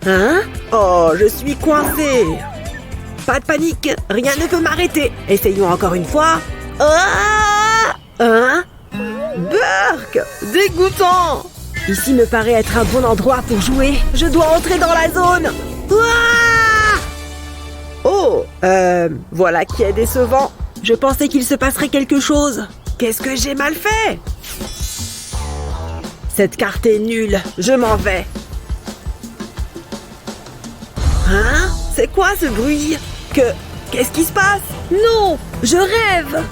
Hein? Oh, je suis coincé. Pas de panique, rien ne peut m'arrêter. Essayons encore une fois. Ah! Hein? Burk! Dégoûtant! Ici me paraît être un bon endroit pour jouer. Je dois entrer dans la zone. Ah! Oh, voilà qui est décevant. Je pensais qu'il se passerait quelque chose. Qu'est-ce que j'ai mal fait? Cette carte est nulle. Je m'en vais. Hein? C'est quoi ce bruit? Qu'est-ce qui se passe? Non, je rêve.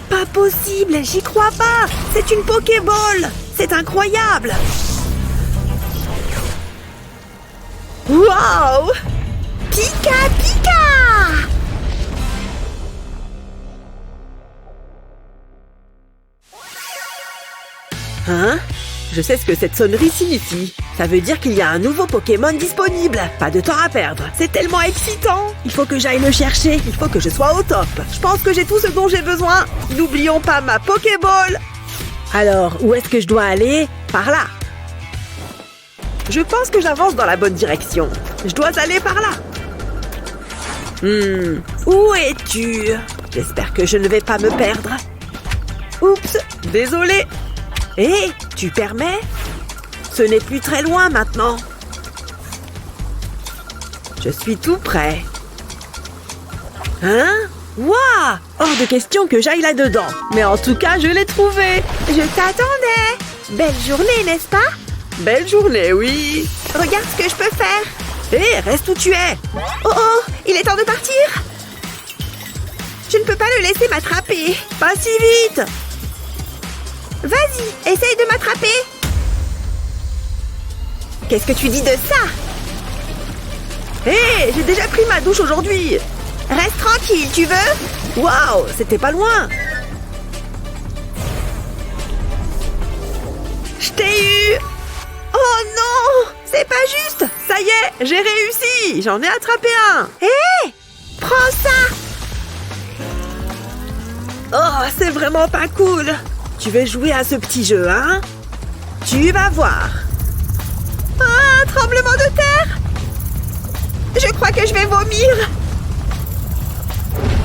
Pas possible, j'y crois pas. C'est une Pokéball. C'est incroyable. Waouh! Pika Pika! Hein? Je sais ce que cette sonnerie signifie. Ça veut dire qu'il y a un nouveau Pokémon disponible. Pas de temps à perdre. C'est tellement excitant. Il faut que j'aille le chercher. Il faut que je sois au top. Je pense que j'ai tout ce dont j'ai besoin. N'oublions pas ma Pokéball. Alors, où est-ce que je dois aller? Par là. Je pense que j'avance dans la bonne direction. Je dois aller par là. Où es-tu? J'espère que je ne vais pas me perdre. Oups, désolé. Hé, tu permets? Ce n'est plus très loin maintenant. Je suis tout prêt. Hein? Waouh! Hors de question que j'aille là-dedans. Mais en tout cas, je l'ai trouvé. Je t'attendais. Belle journée, n'est-ce pas? Belle journée, oui. Regarde ce que je peux faire. Hé, reste où tu es. Oh oh, il est temps de partir. Je ne peux pas le laisser m'attraper. Pas si vite. Vas-y, essaye de m'attraper. Qu'est-ce que tu dis de ça? Hé, j'ai déjà pris ma douche aujourd'hui. Reste tranquille, tu veux? Waouh, c'était pas loin. Je t'ai eu. Oh non, c'est pas juste. Ça y est, j'ai réussi. J'en ai attrapé un. Hé, prends ça. Oh, c'est vraiment pas cool. Tu veux jouer à ce petit jeu, hein? Tu vas voir. Ah, un tremblement de terre. Je crois que je vais vomir.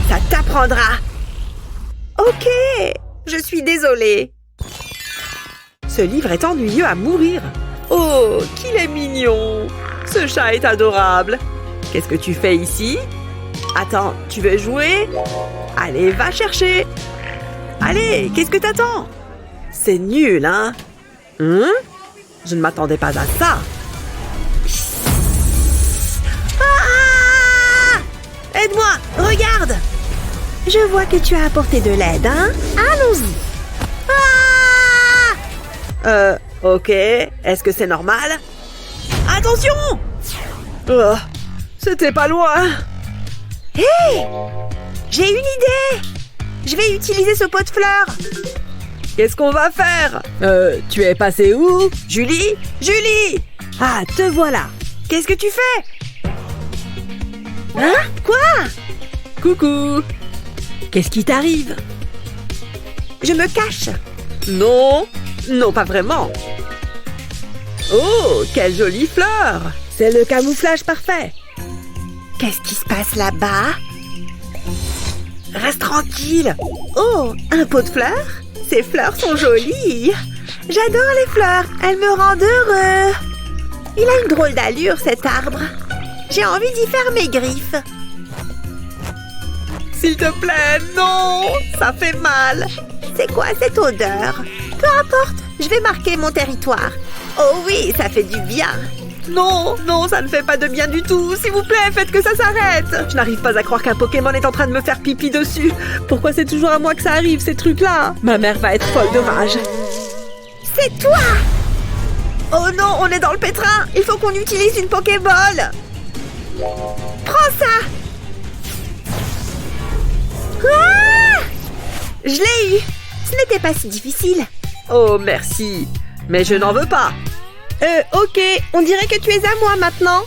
Ça t'apprendra. Ok, je suis désolée. Ce livre est ennuyeux à mourir. Oh, qu'il est mignon. Ce chat est adorable. Qu'est-ce que tu fais ici? Attends, tu veux jouer? Allez, va chercher. Allez, qu'est-ce que t'attends? C'est nul, hein? Je ne m'attendais pas à ça. Ah! Aide-moi, regarde. Je vois que tu as apporté de l'aide, hein? Allons-y. Ah! Ok. Est-ce que c'est normal? Attention! Oh, c'était pas loin. Hé! J'ai une idée! Je vais utiliser ce pot de fleurs. Qu'est-ce qu'on va faire? Tu es passé où? Julie? Julie! Ah, te voilà. Qu'est-ce que tu fais? Hein? Quoi? Coucou! Qu'est-ce qui t'arrive? Je me cache. Non, non, pas vraiment. Oh, quelle jolie fleur! C'est le camouflage parfait. Qu'est-ce qui se passe là-bas? Reste tranquille. Oh, un pot de fleurs? Ces fleurs sont jolies. J'adore les fleurs, elles me rendent heureux. Il a une drôle d'allure, cet arbre. J'ai envie d'y faire mes griffes. S'il te plaît, non! Ça fait mal. C'est quoi cette odeur? Peu importe, je vais marquer mon territoire. Oh oui, ça fait du bien. Non, non, ça ne fait pas de bien du tout. S'il vous plaît, faites que ça s'arrête. Je n'arrive pas à croire qu'un Pokémon est en train de me faire pipi dessus. Pourquoi c'est toujours à moi que ça arrive, ces trucs-là? Ma mère va être folle de rage. C'est toi! Oh non, on est dans le pétrin. Il faut qu'on utilise une Pokéball. Prends ça! Ah! Je l'ai eu. Ce n'était pas si difficile. Oh, merci. Mais je n'en veux pas. Ok, on dirait que tu es à moi maintenant.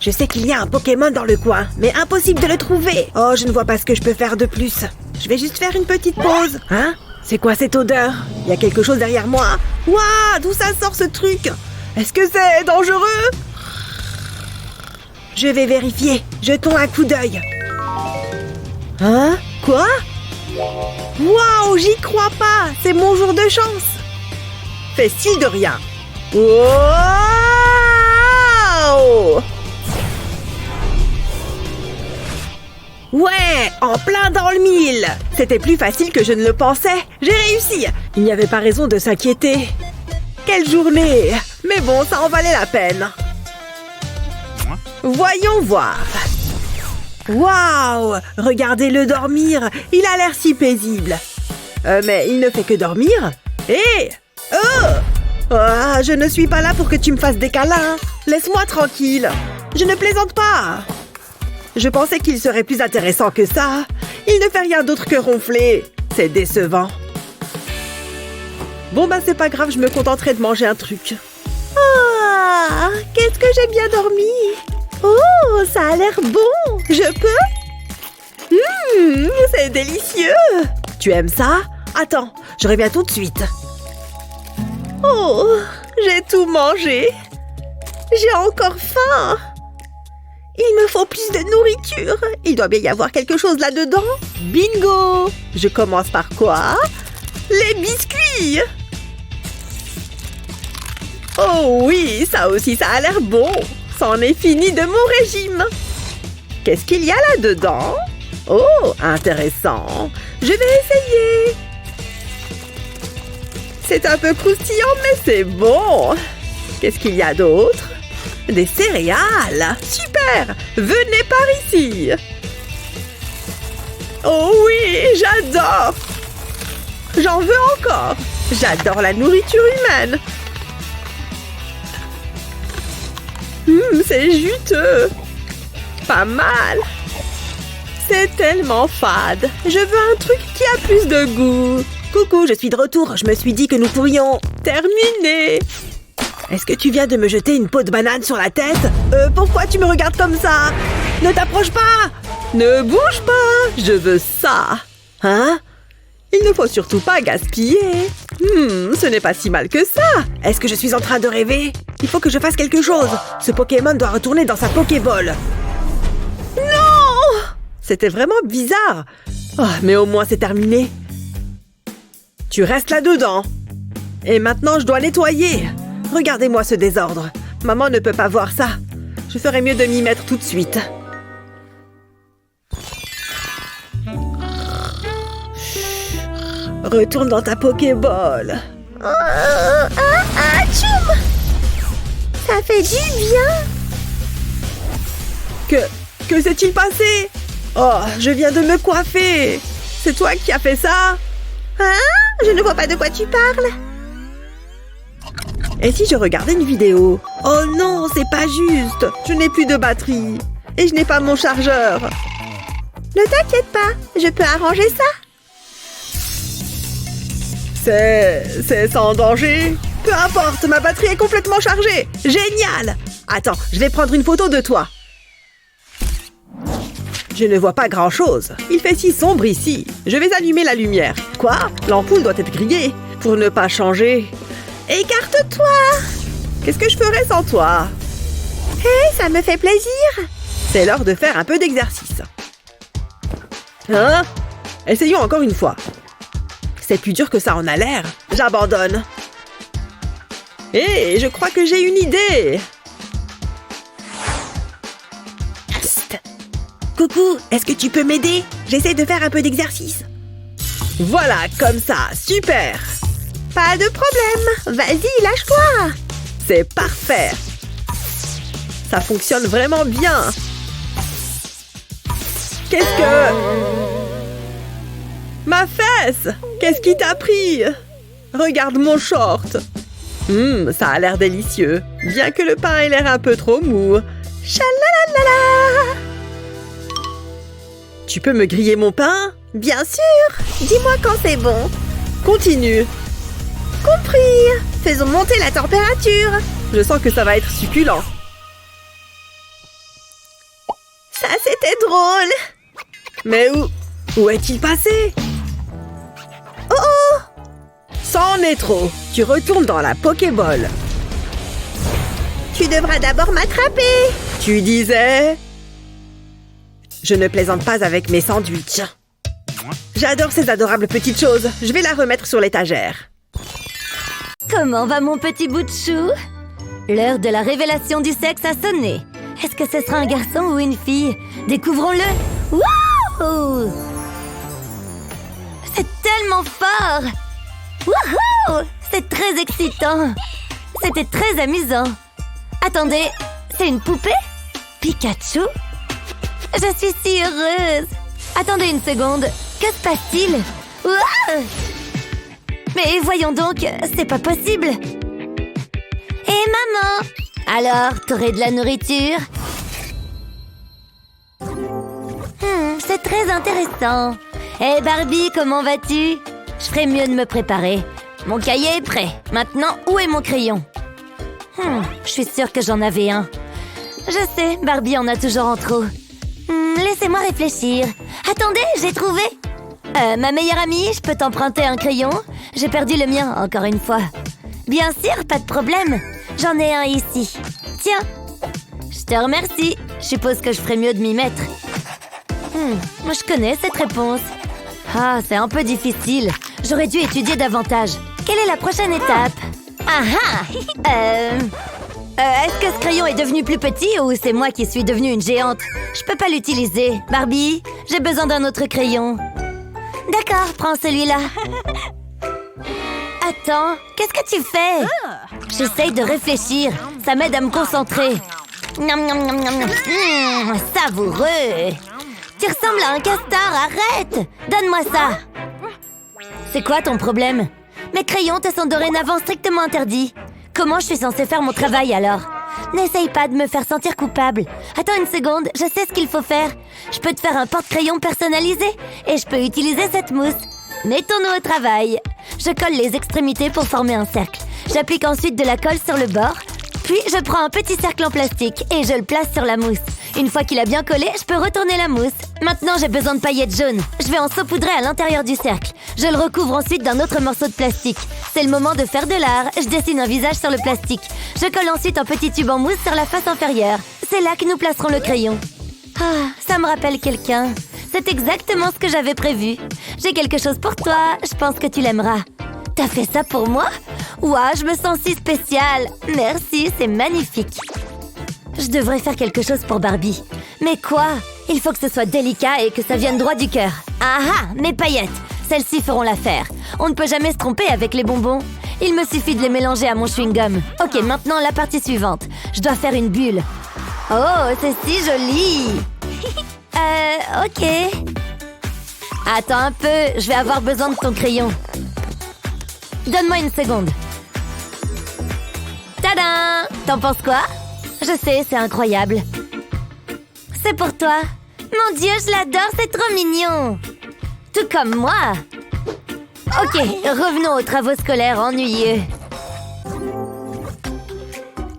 Je sais qu'il y a un Pokémon dans le coin, mais impossible de le trouver. Oh, je ne vois pas ce que je peux faire de plus. Je vais juste faire une petite pause. Hein? C'est quoi cette odeur? Il y a quelque chose derrière moi. Waouh, d'où ça sort ce truc? Est-ce que c'est dangereux? Je vais vérifier. Jetons un coup d'œil. Hein? Quoi? Waouh, j'y crois pas. C'est mon jour de chance. Fais style de rien. Waouh! Ouais, en plein dans le mille. C'était plus facile que je ne le pensais. J'ai réussi. Il n'y avait pas raison de s'inquiéter. Quelle journée! Mais bon, ça en valait la peine. Voyons voir. Waouh! Regardez-le dormir. Il a l'air si paisible. Mais il ne fait que dormir. Hé! Je ne suis pas là pour que tu me fasses des câlins. Laisse-moi tranquille. Je ne plaisante pas. Je pensais qu'il serait plus intéressant que ça. Il ne fait rien d'autre que ronfler. C'est décevant. Bon, c'est pas grave, je me contenterai de manger un truc. Ah, qu'est-ce que j'ai bien dormi. Oh, ça a l'air bon. Je peux? C'est délicieux. Tu aimes ça? Attends, je reviens tout de suite. Oh, j'ai tout mangé. J'ai encore faim. Il me faut plus de nourriture. Il doit bien y avoir quelque chose là-dedans. Bingo! Je commence par quoi? Les biscuits. Oh oui, ça aussi, ça a l'air bon. C'en est fini de mon régime. Qu'est-ce qu'il y a là-dedans? Oh, intéressant. Je vais essayer. C'est un peu croustillant, mais c'est bon. Qu'est-ce qu'il y a d'autre? Des céréales. Super! Venez par ici. Oh oui, j'adore. J'en veux encore. J'adore la nourriture humaine. C'est juteux. Pas mal. C'est tellement fade. Je veux un truc qui a plus de goût. Coucou, je suis de retour. Je me suis dit que nous pourrions terminer. Est-ce que tu viens de me jeter une peau de banane sur la tête? Pourquoi tu me regardes comme ça? Ne t'approche pas! Ne bouge pas! Je veux ça! Hein? Il ne faut surtout pas gaspiller. Ce n'est pas si mal que ça. Est-ce que je suis en train de rêver? Il faut que je fasse quelque chose. Ce Pokémon doit retourner dans sa Pokéball. Non! C'était vraiment bizarre. Oh, mais au moins c'est terminé. Tu restes là-dedans. Et maintenant, je dois nettoyer. Regardez-moi ce désordre. Maman ne peut pas voir ça. Je ferais mieux de m'y mettre tout de suite. Retourne dans ta Pokéball. Tchoum! Ça fait du bien. Que s'est-il passé? Oh, je viens de me coiffer. C'est toi qui as fait ça? Hein? Je ne vois pas de quoi tu parles. Et si je regardais une vidéo? Oh non, c'est pas juste. Je n'ai plus de batterie. Et je n'ai pas mon chargeur. Ne t'inquiète pas, je peux arranger ça. C'est sans danger. Peu importe, ma batterie est complètement chargée. Génial! Attends, je vais prendre une photo de toi. Je ne vois pas grand-chose. Il fait si sombre ici. Je vais allumer la lumière. Quoi? L'ampoule doit être grillée. Pour ne pas changer. Écarte-toi! Qu'est-ce que je ferais sans toi? Hey, ça me fait plaisir. C'est l'heure de faire un peu d'exercice. Hein? Essayons encore une fois. C'est plus dur que ça en a l'air. J'abandonne. Hé, je crois que j'ai une idée. Psst. Coucou, est-ce que tu peux m'aider? J'essaie de faire un peu d'exercice. Voilà, comme ça, super. Pas de problème. Vas-y, lâche-toi. C'est parfait. Ça fonctionne vraiment bien. Qu'est-ce que... Ma fesse! Qu'est-ce qui t'a pris? Regarde mon short. Ça a l'air délicieux. Bien que le pain ait l'air un peu trop mou. Chalalalala! Tu peux me griller mon pain? Bien sûr. Dis-moi quand c'est bon. Continue. Compris. Faisons monter la température. Je sens que ça va être succulent. Ça, c'était drôle. Mais où est-il passé? Oh! Ça en est trop. Tu retournes dans la Pokéball. Tu devras d'abord m'attraper. Tu disais... Je ne plaisante pas avec mes sandwichs. J'adore ces adorables petites choses. Je vais la remettre sur l'étagère. Comment va mon petit bout de chou? L'heure de la révélation du sexe a sonné. Est-ce que ce sera un garçon ou une fille? Découvrons-le. Wouhou! C'est tellement fort! Wouhou! C'est très excitant. C'était très amusant. Attendez, c'est une poupée? Pikachu? Je suis si heureuse. Attendez une seconde. Que se passe-t-il? Wouah! Mais voyons donc, c'est pas possible. Hé maman! Alors, t'aurais de la nourriture? C'est très intéressant. Hé Barbie, comment vas-tu? Je ferais mieux de me préparer. Mon cahier est prêt. Maintenant, où est mon crayon? Je suis sûre que j'en avais un. Je sais, Barbie en a toujours en trop. Laissez-moi réfléchir. Attendez, j'ai trouvé! Ma meilleure amie, je peux t'emprunter un crayon? J'ai perdu le mien, encore une fois. Bien sûr, pas de problème. J'en ai un ici. Tiens. Je te remercie. Je suppose que je ferais mieux de m'y mettre. Moi, je connais cette réponse. Ah, c'est un peu difficile. J'aurais dû étudier davantage. Quelle est la prochaine étape? Est-ce que ce crayon est devenu plus petit ou c'est moi qui suis devenue une géante? Je peux pas l'utiliser. Barbie, j'ai besoin d'un autre crayon. D'accord, prends celui-là. Attends, qu'est-ce que tu fais? J'essaye de réfléchir. Ça m'aide à me concentrer. Miam, miam, miam, miam, miam. Savoureux. Tu ressembles à un castor, arrête! Donne-moi ça. C'est quoi ton problème? Mes crayons te sont dorénavant strictement interdits. Comment je suis censée faire mon travail alors? N'essaye pas de me faire sentir coupable. Attends une seconde, je sais ce qu'il faut faire. Je peux te faire un porte-crayon personnalisé et je peux utiliser cette mousse. Mettons-nous au travail. Je colle les extrémités pour former un cercle. J'applique ensuite de la colle sur le bord. Puis je prends un petit cercle en plastique et je le place sur la mousse. Une fois qu'il a bien collé, je peux retourner la mousse. Maintenant, j'ai besoin de paillettes jaunes. Je vais en saupoudrer à l'intérieur du cercle. Je le recouvre ensuite d'un autre morceau de plastique. C'est le moment de faire de l'art. Je dessine un visage sur le plastique. Je colle ensuite un petit tube en mousse sur la face inférieure. C'est là que nous placerons le crayon. Ah, ça me rappelle quelqu'un. C'est exactement ce que j'avais prévu. J'ai quelque chose pour toi. Je pense que tu l'aimeras. T'as fait ça pour moi? Ouah, je me sens si spéciale. Merci, c'est magnifique. Je devrais faire quelque chose pour Barbie. Mais quoi? Il faut que ce soit délicat et que ça vienne droit du cœur. Ah ah, mes paillettes. Celles-ci feront l'affaire. On ne peut jamais se tromper avec les bonbons. Il me suffit de les mélanger à mon chewing-gum. Ok, maintenant la partie suivante. Je dois faire une bulle. Oh, c'est si joli. Ok. Attends un peu, je vais avoir besoin de ton crayon. Donne-moi une seconde. Tadam! T'en penses quoi? Je sais, c'est incroyable. C'est pour toi. Mon Dieu, je l'adore, c'est trop mignon. Tout comme moi. Ok, revenons aux travaux scolaires ennuyeux.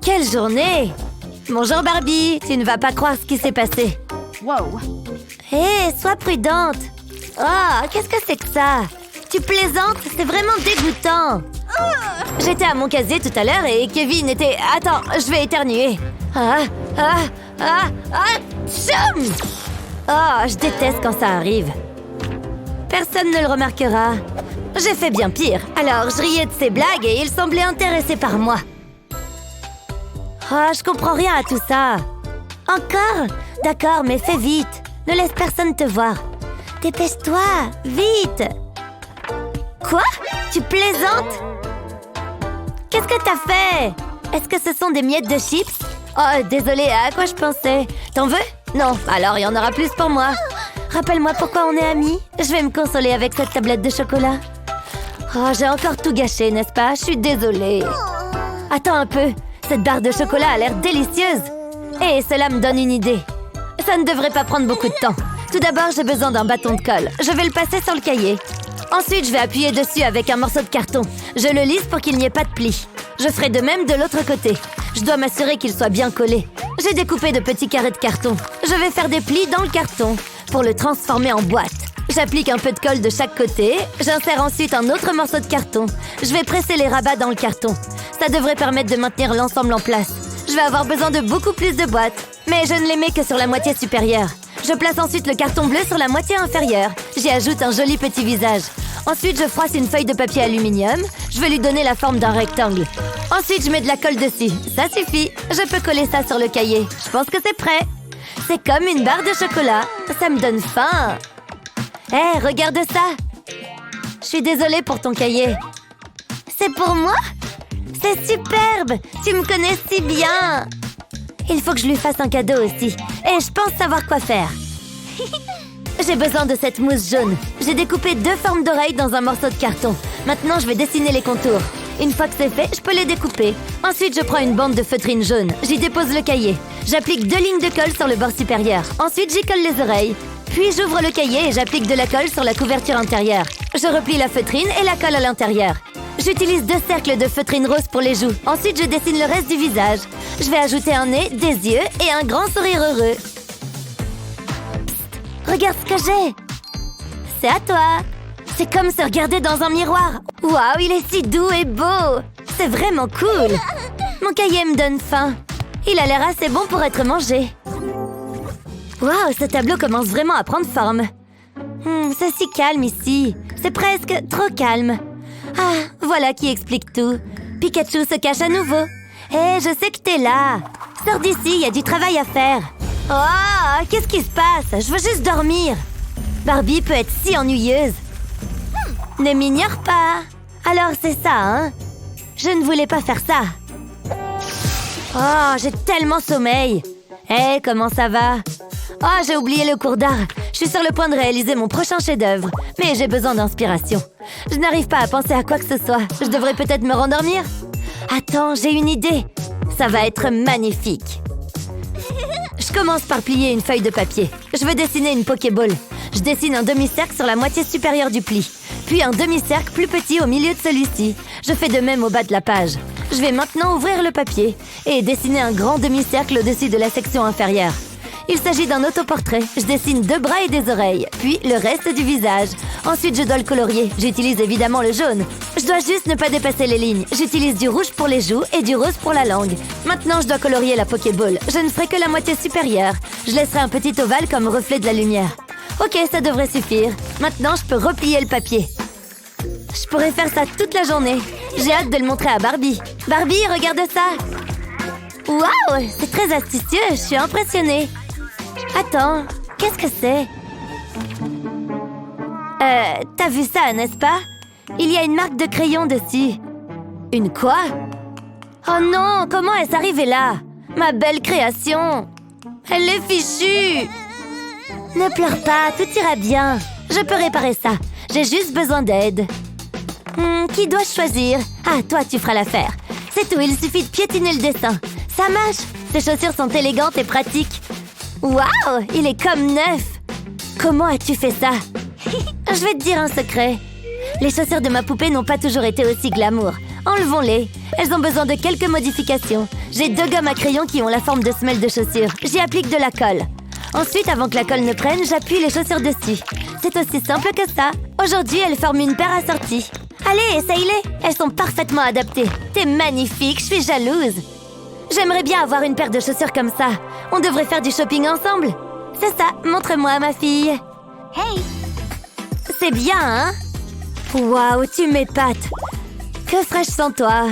Quelle journée! Bonjour Barbie, tu ne vas pas croire ce qui s'est passé. Wow. Hé, sois prudente. Oh, qu'est-ce que c'est que ça? Tu plaisantes? C'est vraiment dégoûtant. J'étais à mon casier tout à l'heure et Kevin était... Attends, je vais éternuer. Tchoum! Oh, je déteste quand ça arrive. Personne ne le remarquera. J'ai fait bien pire. Alors, je riais de ses blagues et il semblait intéressé par moi. Oh, je comprends rien à tout ça. Encore? D'accord, mais fais vite. Ne laisse personne te voir. Dépêche-toi, vite. Quoi? Tu plaisantes? Qu'est-ce que t'as fait? Est-ce que ce sont des miettes de chips? Oh, désolée, à quoi je pensais? T'en veux? Non, alors il y en aura plus pour moi. Rappelle-moi pourquoi on est amis. Je vais me consoler avec cette tablette de chocolat. Oh, j'ai encore tout gâché, n'est-ce pas? Je suis désolée. Attends un peu. Cette barre de chocolat a l'air délicieuse. Et cela me donne une idée. Ça ne devrait pas prendre beaucoup de temps. Tout d'abord, j'ai besoin d'un bâton de colle. Je vais le passer sur le cahier. Ensuite, je vais appuyer dessus avec un morceau de carton. Je le lisse pour qu'il n'y ait pas de plis. Je ferai de même de l'autre côté. Je dois m'assurer qu'il soit bien collé. J'ai découpé de petits carrés de carton. Je vais faire des plis dans le carton pour le transformer en boîte. J'applique un peu de colle de chaque côté. J'insère ensuite un autre morceau de carton. Je vais presser les rabats dans le carton. Ça devrait permettre de maintenir l'ensemble en place. Je vais avoir besoin de beaucoup plus de boîtes. Mais je ne les mets que sur la moitié supérieure. Je place ensuite le carton bleu sur la moitié inférieure. J'y ajoute un joli petit visage. Ensuite, je froisse une feuille de papier aluminium. Je vais lui donner la forme d'un rectangle. Ensuite, je mets de la colle dessus. Ça suffit. Je peux coller ça sur le cahier. Je pense que c'est prêt. C'est comme une barre de chocolat. Ça me donne faim. Hé, regarde ça. Je suis désolée pour ton cahier. C'est pour moi? C'est superbe. Tu me connais si bien. Il faut que je lui fasse un cadeau aussi. Et je pense savoir quoi faire. J'ai besoin de cette mousse jaune. J'ai découpé 2 formes d'oreilles dans un morceau de carton. Maintenant, je vais dessiner les contours. Une fois que c'est fait, je peux les découper. Ensuite, je prends une bande de feutrine jaune. J'y dépose le cahier. J'applique 2 lignes de colle sur le bord supérieur. Ensuite, j'y colle les oreilles. Puis, j'ouvre le cahier et j'applique de la colle sur la couverture intérieure. Je replie la feutrine et la colle à l'intérieur. J'utilise 2 cercles de feutrine rose pour les joues. Ensuite, je dessine le reste du visage. Je vais ajouter un nez, des yeux et un grand sourire heureux. Regarde ce que j'ai! C'est à toi! C'est comme se regarder dans un miroir! Waouh, il est si doux et beau! C'est vraiment cool! Mon cahier me donne faim! Il a l'air assez bon pour être mangé! Waouh, ce tableau commence vraiment à prendre forme! C'est si calme ici! C'est presque trop calme! Ah, voilà qui explique tout! Pikachu se cache à nouveau! Hé, je sais que t'es là! Sors d'ici, il y a du travail à faire! Oh, qu'est-ce qui se passe? Je veux juste dormir. Barbie peut être si ennuyeuse. Ne m'ignore pas. Alors c'est ça, hein? Je ne voulais pas faire ça. Oh, j'ai tellement sommeil. Hé, comment ça va? Oh, j'ai oublié le cours d'art. Je suis sur le point de réaliser mon prochain chef-d'œuvre. Mais j'ai besoin d'inspiration. Je n'arrive pas à penser à quoi que ce soit. Je devrais peut-être me rendormir? Attends, j'ai une idée. Ça va être magnifique. Je commence par plier une feuille de papier. Je veux dessiner une Pokéball. Je dessine un demi-cercle sur la moitié supérieure du pli. Puis un demi-cercle plus petit au milieu de celui-ci. Je fais de même au bas de la page. Je vais maintenant ouvrir le papier et dessiner un grand demi-cercle au-dessus de la section inférieure. Il s'agit d'un autoportrait. Je dessine 2 bras et des oreilles, puis le reste du visage. Ensuite, je dois le colorier. J'utilise évidemment le jaune. Je dois juste ne pas dépasser les lignes. J'utilise du rouge pour les joues et du rose pour la langue. Maintenant, je dois colorier la Pokéball. Je ne ferai que la moitié supérieure. Je laisserai un petit ovale comme reflet de la lumière. Ok, ça devrait suffire. Maintenant, je peux replier le papier. Je pourrais faire ça toute la journée. J'ai hâte de le montrer à Barbie. Barbie, regarde ça! Waouh! C'est très astucieux, je suis impressionnée. Attends, qu'est-ce que c'est? T'as vu ça, n'est-ce pas? Il y a une marque de crayon dessus. Une quoi? Oh non, comment est-ce arrivé là? Ma belle création! Elle est fichue! Ne pleure pas, tout ira bien. Je peux réparer ça. J'ai juste besoin d'aide. Qui dois-je choisir? Ah, toi, tu feras l'affaire. C'est tout, il suffit de piétiner le dessin. Ça marche! Ces chaussures sont élégantes et pratiques. Waouh! Il est comme neuf! Comment as-tu fait ça? Je vais te dire un secret. Les chaussures de ma poupée n'ont pas toujours été aussi glamour. Enlevons-les. Elles ont besoin de quelques modifications. J'ai 2 gommes à crayon qui ont la forme de semelles de chaussures. J'y applique de la colle. Ensuite, avant que la colle ne prenne, j'appuie les chaussures dessus. C'est aussi simple que ça. Aujourd'hui, elles forment une paire assortie. Allez, essaye-les. Elles sont parfaitement adaptées. T'es magnifique, je suis jalouse. J'aimerais bien avoir une paire de chaussures comme ça. On devrait faire du shopping ensemble. C'est ça, montre-moi, ma fille. Hey! C'est bien, hein? Waouh, tu m'épates. Que ferais-je sans toi?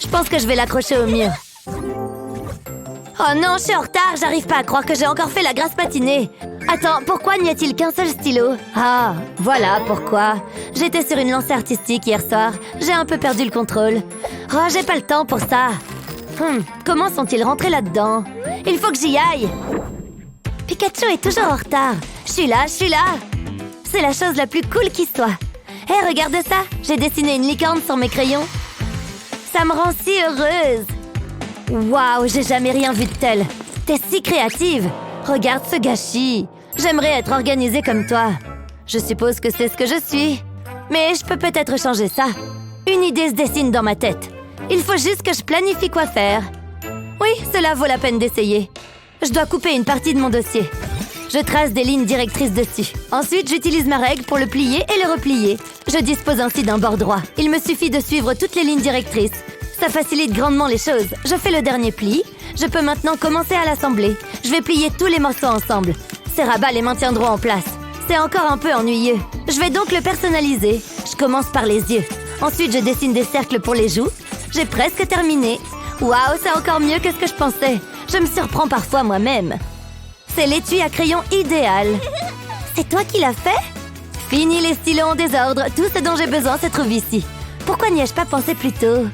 Je pense que je vais l'accrocher au mur. Oh non, je suis en retard, j'arrive pas à croire que j'ai encore fait la grasse matinée. Attends, pourquoi n'y a-t-il qu'un seul stylo? Ah, voilà pourquoi. J'étais sur une lancée artistique hier soir. J'ai un peu perdu le contrôle. Oh, j'ai pas le temps pour ça. Comment sont-ils rentrés là-dedans? Il faut que j'y aille. Pikachu est toujours en retard. Je suis là. C'est la chose la plus cool qui soit. Hé, regarde ça. J'ai dessiné une licorne sur mes crayons. Ça me rend si heureuse. Waouh, j'ai jamais rien vu de tel. T'es si créative. Regarde ce gâchis. J'aimerais être organisée comme toi. Je suppose que c'est ce que je suis. Mais je peux peut-être changer ça. Une idée se dessine dans ma tête. Il faut juste que je planifie quoi faire. Oui, cela vaut la peine d'essayer. Je dois couper une partie de mon dossier. Je trace des lignes directrices dessus. Ensuite, j'utilise ma règle pour le plier et le replier. Je dispose ainsi d'un bord droit. Il me suffit de suivre toutes les lignes directrices. Ça facilite grandement les choses. Je fais le dernier pli. Je peux maintenant commencer à l'assembler. Je vais plier tous les morceaux ensemble. Ces rabats les maintiendront en place. C'est encore un peu ennuyeux. Je vais donc le personnaliser. Je commence par les yeux. Ensuite, je dessine des cercles pour les joues. J'ai presque terminé. Waouh, c'est encore mieux que ce que je pensais. Je me surprends parfois moi-même. C'est l'étui à crayon idéal. C'est toi qui l'as fait? Fini les stylos en désordre. Tout ce dont j'ai besoin se trouve ici. Pourquoi n'y ai-je pas pensé plus tôt?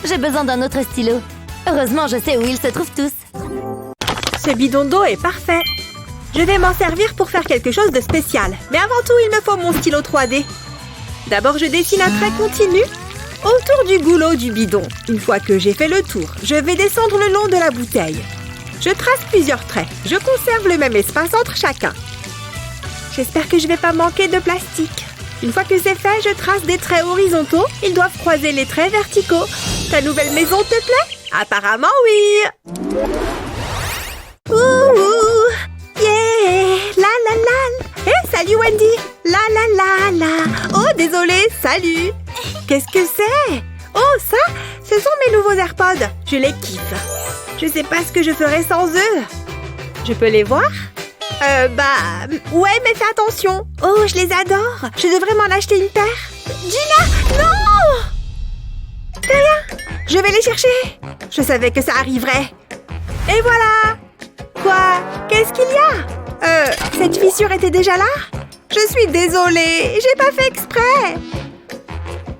J'ai besoin d'un autre stylo. Heureusement, je sais où ils se trouvent tous. Ce bidon d'eau est parfait. Je vais m'en servir pour faire quelque chose de spécial. Mais avant tout, il me faut mon stylo 3D. D'abord, je dessine un trait continu autour du goulot du bidon. Une fois que j'ai fait le tour, je vais descendre le long de la bouteille. Je trace plusieurs traits. Je conserve le même espace entre chacun. J'espère que je ne vais pas manquer de plastique. Une fois que c'est fait, je trace des traits horizontaux. Ils doivent croiser les traits verticaux. Ta nouvelle maison te plaît? Apparemment, oui. Ouh, yeah, la la la. Hey, salut Wendy. La la la la. Oh, désolé, salut. Qu'est-ce que c'est? Oh, ça, ce sont mes nouveaux AirPods. Je les kiffe. Je sais pas ce que je ferais sans eux. Je peux les voir? Ouais, mais fais attention. Oh, je les adore. Je devrais m'en acheter une paire. Gina, non! Rien. Je vais les chercher. Je savais que ça arriverait. Et voilà. Quoi? Qu'est-ce qu'il y a? Cette fissure était déjà là? Je suis désolée. J'ai pas fait exprès.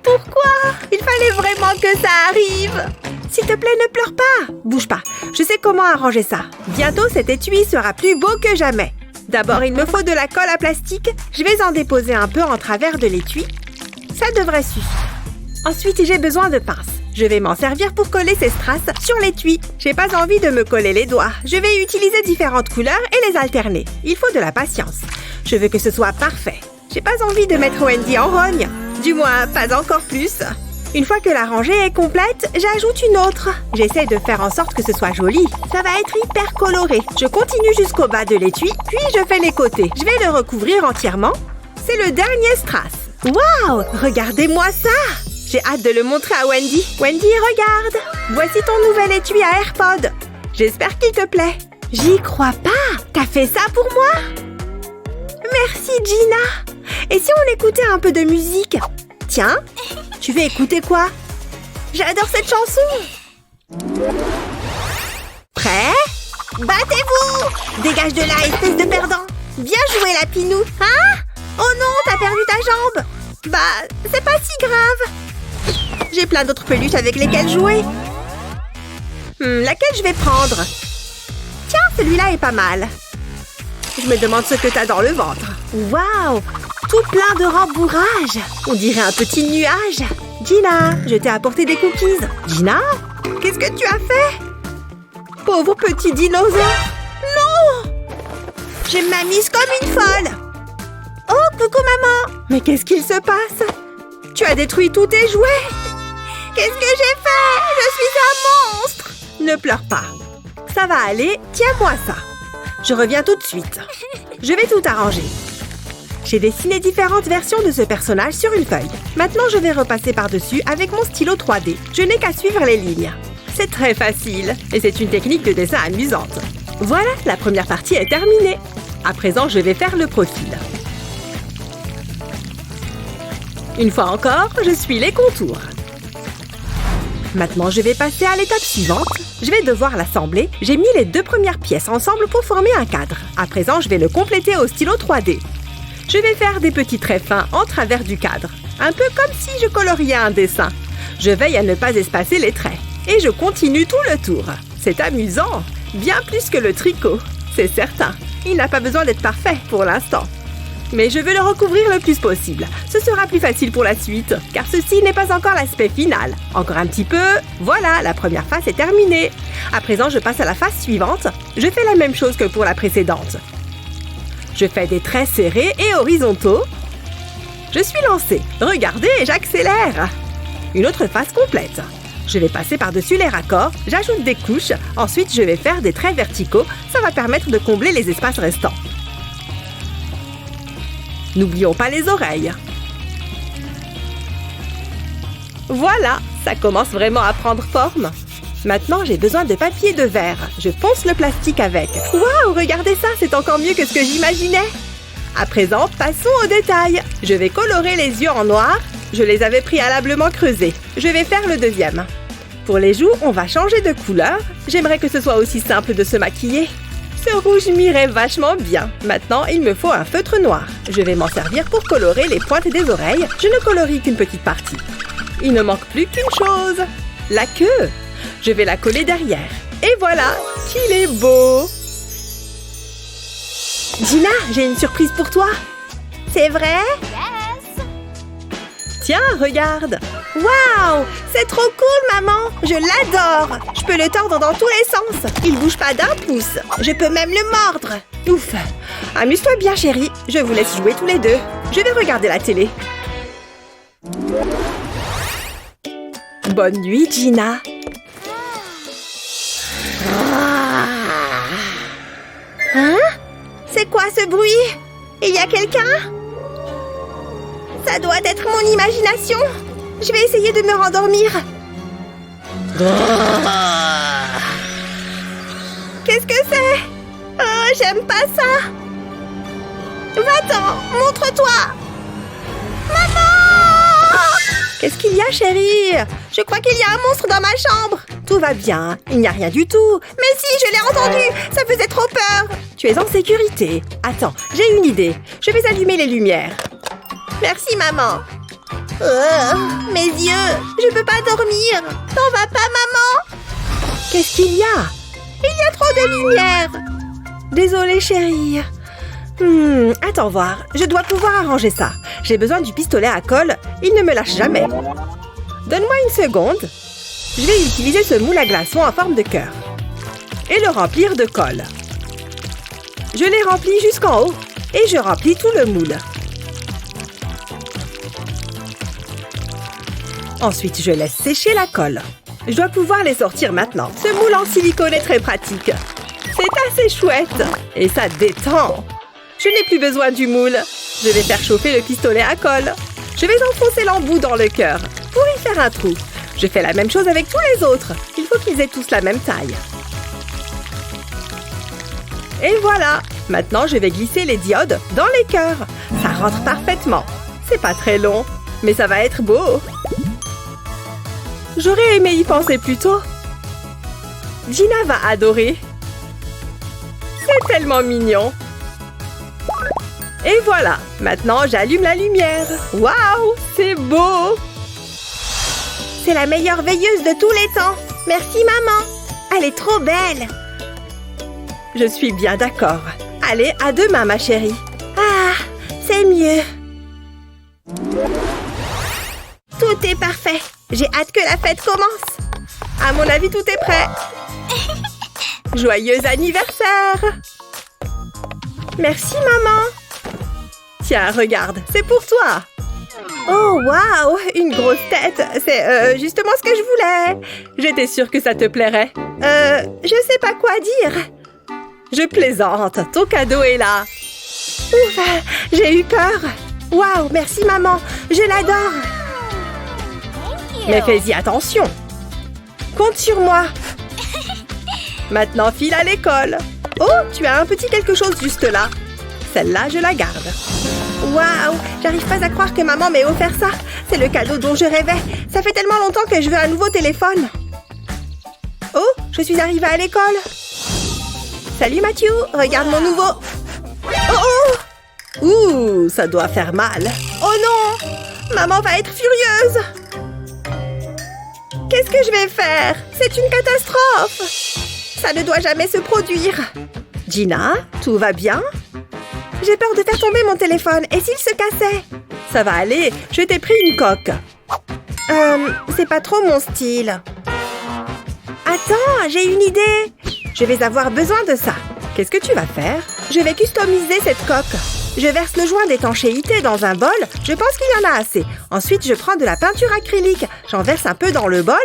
Pourquoi? Il fallait vraiment que ça arrive. S'il te plaît, ne pleure pas. Bouge pas. Je sais comment arranger ça. Bientôt, cet étui sera plus beau que jamais. D'abord, il me faut de la colle à plastique. Je vais en déposer un peu en travers de l'étui. Ça devrait suffire. Ensuite, j'ai besoin de pinces. Je vais m'en servir pour coller ces strass sur l'étui. J'ai pas envie de me coller les doigts. Je vais utiliser différentes couleurs et les alterner. Il faut de la patience. Je veux que ce soit parfait. J'ai pas envie de mettre Wendy en rogne. Du moins, pas encore plus. Une fois que la rangée est complète, j'ajoute une autre. J'essaie de faire en sorte que ce soit joli. Ça va être hyper coloré. Je continue jusqu'au bas de l'étui, puis je fais les côtés. Je vais le recouvrir entièrement. C'est le dernier strass. Waouh! Regardez-moi ça! J'ai hâte de le montrer à Wendy. Wendy, regarde! Voici ton nouvel étui à AirPods. J'espère qu'il te plaît. J'y crois pas! T'as fait ça pour moi? Merci, Gina! Et si on écoutait un peu de musique? Tiens, tu veux écouter quoi? J'adore cette chanson! Prêt? Battez-vous! Dégage de là, espèce de perdant! Bien joué, Lapinou! Hein? Oh non, t'as perdu ta jambe! Bah, c'est pas si grave! J'ai plein d'autres peluches avec lesquelles jouer. Laquelle je vais prendre? Tiens, celui-là est pas mal. Je me demande ce que t'as dans le ventre. Waouh! Tout plein de rembourrage. On dirait un petit nuage. Gina, je t'ai apporté des cookies. Gina, qu'est-ce que tu as fait? Pauvre petit dinosaure. Non! Je m'amuse comme une folle. Oh, coucou maman. Mais qu'est-ce qu'il se passe? Tu as détruit tous tes jouets. Qu'est-ce que j'ai fait? Je suis un monstre. Ne pleure pas. Ça va aller. Tiens-moi ça. Je reviens tout de suite. Je vais tout arranger. J'ai dessiné différentes versions de ce personnage sur une feuille. Maintenant, je vais repasser par-dessus avec mon stylo 3D. Je n'ai qu'à suivre les lignes. C'est très facile et c'est une technique de dessin amusante. Voilà, la première partie est terminée. À présent, je vais faire le profil. Une fois encore, je suis les contours. Maintenant, je vais passer à l'étape suivante. Je vais devoir l'assembler. J'ai mis les deux premières pièces ensemble pour former un cadre. À présent, je vais le compléter au stylo 3D. Je vais faire des petits traits fins en travers du cadre. Un peu comme si je coloriais un dessin. Je veille à ne pas espacer les traits. Et je continue tout le tour. C'est amusant. Bien plus que le tricot. C'est certain. Il n'a pas besoin d'être parfait pour l'instant. Mais je veux le recouvrir le plus possible. Ce sera plus facile pour la suite, car ceci n'est pas encore l'aspect final. Encore un petit peu. Voilà, la première face est terminée. À présent, je passe à la face suivante. Je fais la même chose que pour la précédente. Je fais des traits serrés et horizontaux. Je suis lancée. Regardez, j'accélère. Une autre face complète. Je vais passer par-dessus les raccords, j'ajoute des couches. Ensuite, je vais faire des traits verticaux. Ça va permettre de combler les espaces restants. N'oublions pas les oreilles. Voilà, ça commence vraiment à prendre forme. Maintenant, j'ai besoin de papier de verre. Je ponce le plastique avec. Waouh, regardez ça, c'est encore mieux que ce que j'imaginais. À présent, passons aux détails. Je vais colorer les yeux en noir. Je les avais préalablement creusés. Je vais faire le deuxième. Pour les joues, on va changer de couleur. J'aimerais que ce soit aussi simple de se maquiller. Ce rouge m'irait vachement bien. Maintenant, il me faut un feutre noir. Je vais m'en servir pour colorer les pointes des oreilles. Je ne colorie qu'une petite partie. Il ne manque plus qu'une chose. La queue. Je vais la coller derrière. Et voilà, qu'il est beau. Gina, j'ai une surprise pour toi. C'est vrai? Tiens, regarde. Waouh! C'est trop cool, maman! Je l'adore! Je peux le tordre dans tous les sens. Il bouge pas d'un pouce. Je peux même le mordre. Ouf! Amuse-toi bien, chérie. Je vous laisse jouer tous les deux. Je vais regarder la télé. Bonne nuit, Gina. Hein? C'est quoi ce bruit? Il y a quelqu'un? Ça doit être mon imagination. Je vais essayer de me rendormir. Qu'est-ce que c'est? Oh, j'aime pas ça. Va-t'en, montre-toi. Maman! Qu'est-ce qu'il y a, chérie? Je crois qu'il y a un monstre dans ma chambre. Tout va bien. Il n'y a rien du tout. Mais si, je l'ai entendu. Ça faisait trop peur. Tu es en sécurité. Attends, j'ai une idée. Je vais allumer les lumières. Merci, maman. Mes yeux, je peux pas dormir. T'en vas pas, maman? Qu'est-ce qu'il y a? Il y a trop de lumière. Désolée, chérie. Attends voir. Je dois pouvoir arranger ça. J'ai besoin du pistolet à colle. Il ne me lâche jamais. Donne-moi une seconde. Je vais utiliser ce moule à glaçons en forme de cœur. Et le remplir de colle. Je l'ai rempli jusqu'en haut. Et je remplis tout le moule. Ensuite, je laisse sécher la colle. Je dois pouvoir les sortir maintenant. Ce moule en silicone est très pratique. C'est assez chouette. Et ça détend. Je n'ai plus besoin du moule. Je vais faire chauffer le pistolet à colle. Je vais enfoncer l'embout dans le cœur pour y faire un trou. Je fais la même chose avec tous les autres. Il faut qu'ils aient tous la même taille. Et voilà. Maintenant, je vais glisser les diodes dans les cœurs. Ça rentre parfaitement. C'est pas très long, mais ça va être beau. J'aurais aimé y penser plus tôt. Gina va adorer. C'est tellement mignon. Et voilà, maintenant j'allume la lumière. Waouh, c'est beau! C'est la meilleure veilleuse de tous les temps. Merci, maman. Elle est trop belle. Je suis bien d'accord. Allez, à demain, ma chérie. Ah, c'est mieux. Tout est parfait. J'ai hâte que la fête commence. À mon avis, tout est prêt. Joyeux anniversaire! Merci, maman. Tiens, regarde, c'est pour toi. Oh, waouh, une grosse tête. C'est justement ce que je voulais. J'étais sûre que ça te plairait. Je sais pas quoi dire. Je plaisante, ton cadeau est là. Ouf, j'ai eu peur. Waouh, merci, maman. Je l'adore. Mais fais-y attention. Compte sur moi. Maintenant, file à l'école. Oh, tu as un petit quelque chose juste là. Celle-là, je la garde. Waouh, j'arrive pas à croire que maman m'ait offert ça. C'est le cadeau dont je rêvais. Ça fait tellement longtemps que je veux un nouveau téléphone. Oh, je suis arrivée à l'école. Salut Matthew, regarde mon nouveau. Oh! Ouh, ça doit faire mal. Oh non! Maman va être furieuse. Qu'est-ce que je vais faire? C'est une catastrophe. Ça ne doit jamais se produire. Gina, tout va bien? J'ai peur de faire tomber mon téléphone. Et s'il se cassait? Ça va aller, je t'ai pris une coque. C'est pas trop mon style. Attends, j'ai une idée. Je vais avoir besoin de ça. Qu'est-ce que tu vas faire? Je vais customiser cette coque. Je verse le joint d'étanchéité dans un bol. Je pense qu'il y en a assez. Ensuite, je prends de la peinture acrylique. J'en verse un peu dans le bol.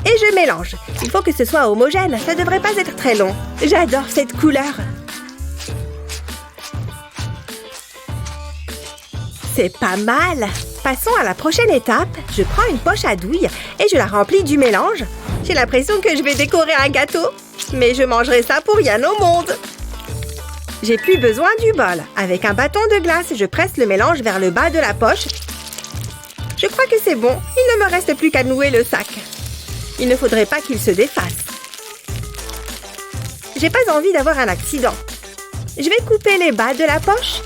Et je mélange. Il faut que ce soit homogène. Ça devrait pas être très long. J'adore cette couleur. C'est pas mal. Passons à la prochaine étape. Je prends une poche à douille et je la remplis du mélange. J'ai l'impression que je vais décorer un gâteau. Mais je mangerai ça pour rien au monde. J'ai plus besoin du bol. Avec un bâton de glace, je presse le mélange vers le bas de la poche. Je crois que c'est bon. Il ne me reste plus qu'à nouer le sac. Il ne faudrait pas qu'il se défasse. J'ai pas envie d'avoir un accident. Je vais couper les bas de la poche.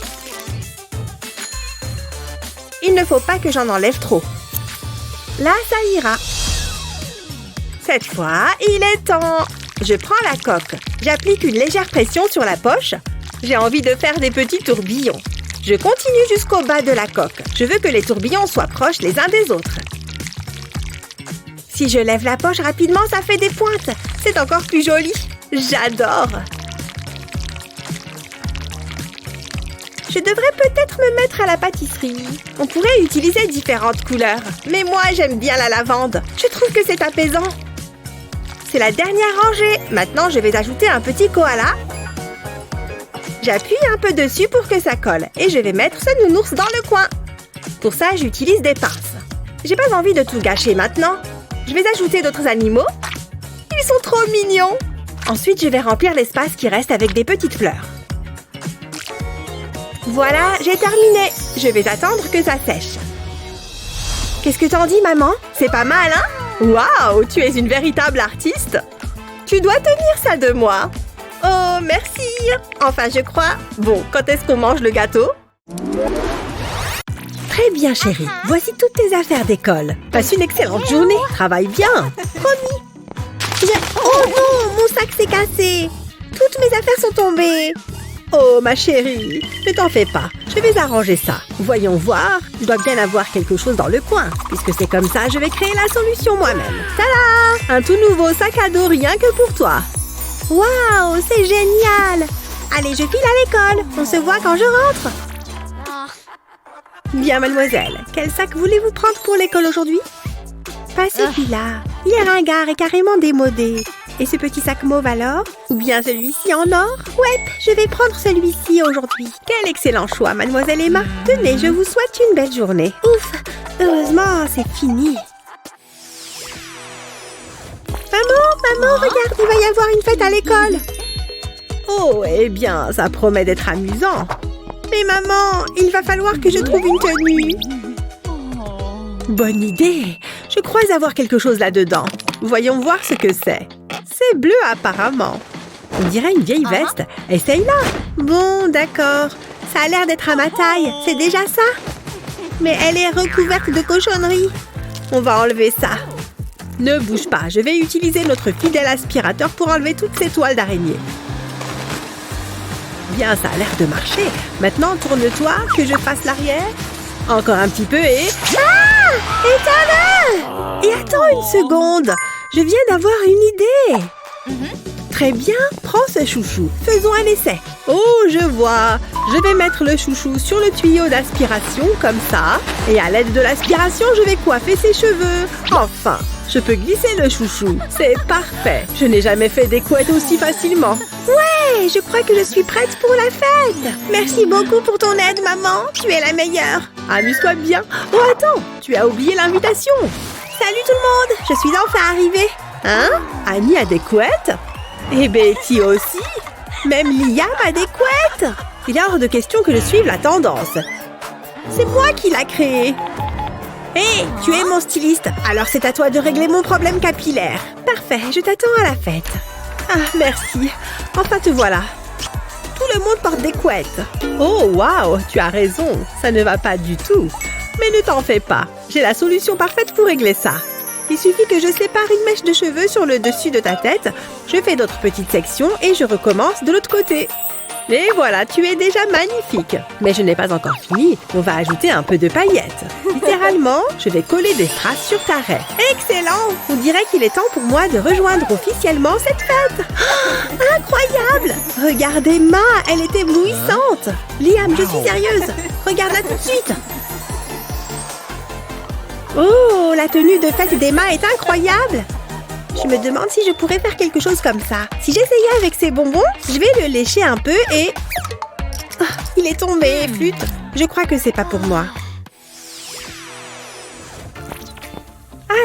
Il ne faut pas que j'en enlève trop. Là, ça ira. Cette fois, il est temps. Je prends la coque. J'applique une légère pression sur la poche. J'ai envie de faire des petits tourbillons. Je continue jusqu'au bas de la coque. Je veux que les tourbillons soient proches les uns des autres. Si je lève la poche rapidement, ça fait des pointes. C'est encore plus joli. J'adore. Je devrais peut-être me mettre à la pâtisserie. On pourrait utiliser différentes couleurs. Mais moi, j'aime bien la lavande. Je trouve que c'est apaisant. C'est la dernière rangée. Maintenant, je vais ajouter un petit koala. J'appuie un peu dessus pour que ça colle. Et je vais mettre ce nounours dans le coin. Pour ça, j'utilise des pinces. J'ai pas envie de tout gâcher maintenant. Je vais ajouter d'autres animaux. Ils sont trop mignons. Ensuite, je vais remplir l'espace qui reste avec des petites fleurs. Voilà, j'ai terminé. Je vais attendre que ça sèche. Qu'est-ce que t'en dis, maman? C'est pas mal, hein? Waouh, tu es une véritable artiste. Tu dois tenir ça de moi. Oh, merci. Enfin, je crois. Bon, quand est-ce qu'on mange le gâteau? Très bien, chérie. Voici toutes tes affaires d'école. Passe une excellente journée. Travaille bien. Promis. Oh non, mon sac s'est cassé. Toutes mes affaires sont tombées. Oh, ma chérie, ne t'en fais pas. Je vais arranger ça. Voyons voir. Je dois bien avoir quelque chose dans le coin. Puisque c'est comme ça, je vais créer la solution moi-même. Tada! Un tout nouveau sac à dos rien que pour toi. Waouh, c'est génial! Allez, je file à l'école. On se voit quand je rentre. Bien, mademoiselle. Quel sac voulez-vous prendre pour l'école aujourd'hui? Pas celui-là. Il est ringard et carrément démodé. Et ce petit sac mauve alors? Ou bien celui-ci en or? Ouais, je vais prendre celui-ci aujourd'hui. Quel excellent choix, mademoiselle Emma. Tenez, je vous souhaite une belle journée. Ouf, heureusement, c'est fini. Maman, regarde, il va y avoir une fête à l'école. Oh, eh bien, ça promet d'être amusant. Mais maman, il va falloir que je trouve une tenue. Bonne idée. Je crois avoir quelque chose là-dedans. Voyons voir ce que c'est. C'est bleu apparemment. On dirait une vieille veste. Essaye-la. Bon, d'accord. Ça a l'air d'être à ma taille. C'est déjà ça? Mais elle est recouverte de cochonneries. On va enlever ça. Ne bouge pas. Je vais utiliser notre fidèle aspirateur pour enlever toutes ces toiles d'araignée. Bien, ça a l'air de marcher. Maintenant, tourne-toi, que je fasse l'arrière. Encore un petit peu et... Ah! Éteins-le! Et attends une seconde. Je viens d'avoir une idée. Très bien, prends ce chouchou. Faisons un essai. Oh, je vois. Je vais mettre le chouchou sur le tuyau d'aspiration, comme ça. Et à l'aide de l'aspiration, je vais coiffer ses cheveux. Enfin, je peux glisser le chouchou. C'est parfait. Je n'ai jamais fait des couettes aussi facilement. Ouais, je crois que je suis prête pour la fête. Merci beaucoup pour ton aide, maman. Tu es la meilleure. Amuse-toi bien. Oh, attends, tu as oublié l'invitation. Salut tout le monde, je suis enfin arrivée. Hein? Annie a des couettes? Et Betty aussi? Même Liam a des couettes? Il est hors de question que je suive la tendance. C'est moi qui l'a créée. Hé, tu es mon styliste, alors c'est à toi de régler mon problème capillaire. Parfait, je t'attends à la fête. Ah, merci. Enfin, te voilà. Tout le monde porte des couettes. Oh, waouh, tu as raison, ça ne va pas du tout. Mais ne t'en fais pas, j'ai la solution parfaite pour régler ça. Il suffit que je sépare une mèche de cheveux sur le dessus de ta tête, je fais d'autres petites sections et je recommence de l'autre côté. Et voilà, tu es déjà magnifique. Mais je n'ai pas encore fini, on va ajouter un peu de paillettes. Littéralement, je vais coller des strass sur ta raie. Excellent! On dirait qu'il est temps pour moi de rejoindre officiellement cette fête. Oh, incroyable! Regarde Emma, elle est éblouissante. Liam, je suis sérieuse. Regarde-la tout de suite. Oh, la tenue de fête d'Emma est incroyable! Je me demande si je pourrais faire quelque chose comme ça. Si j'essayais avec ces bonbons, je vais le lécher un peu et... Oh, il est tombé, flûte. Je crois que c'est pas pour moi.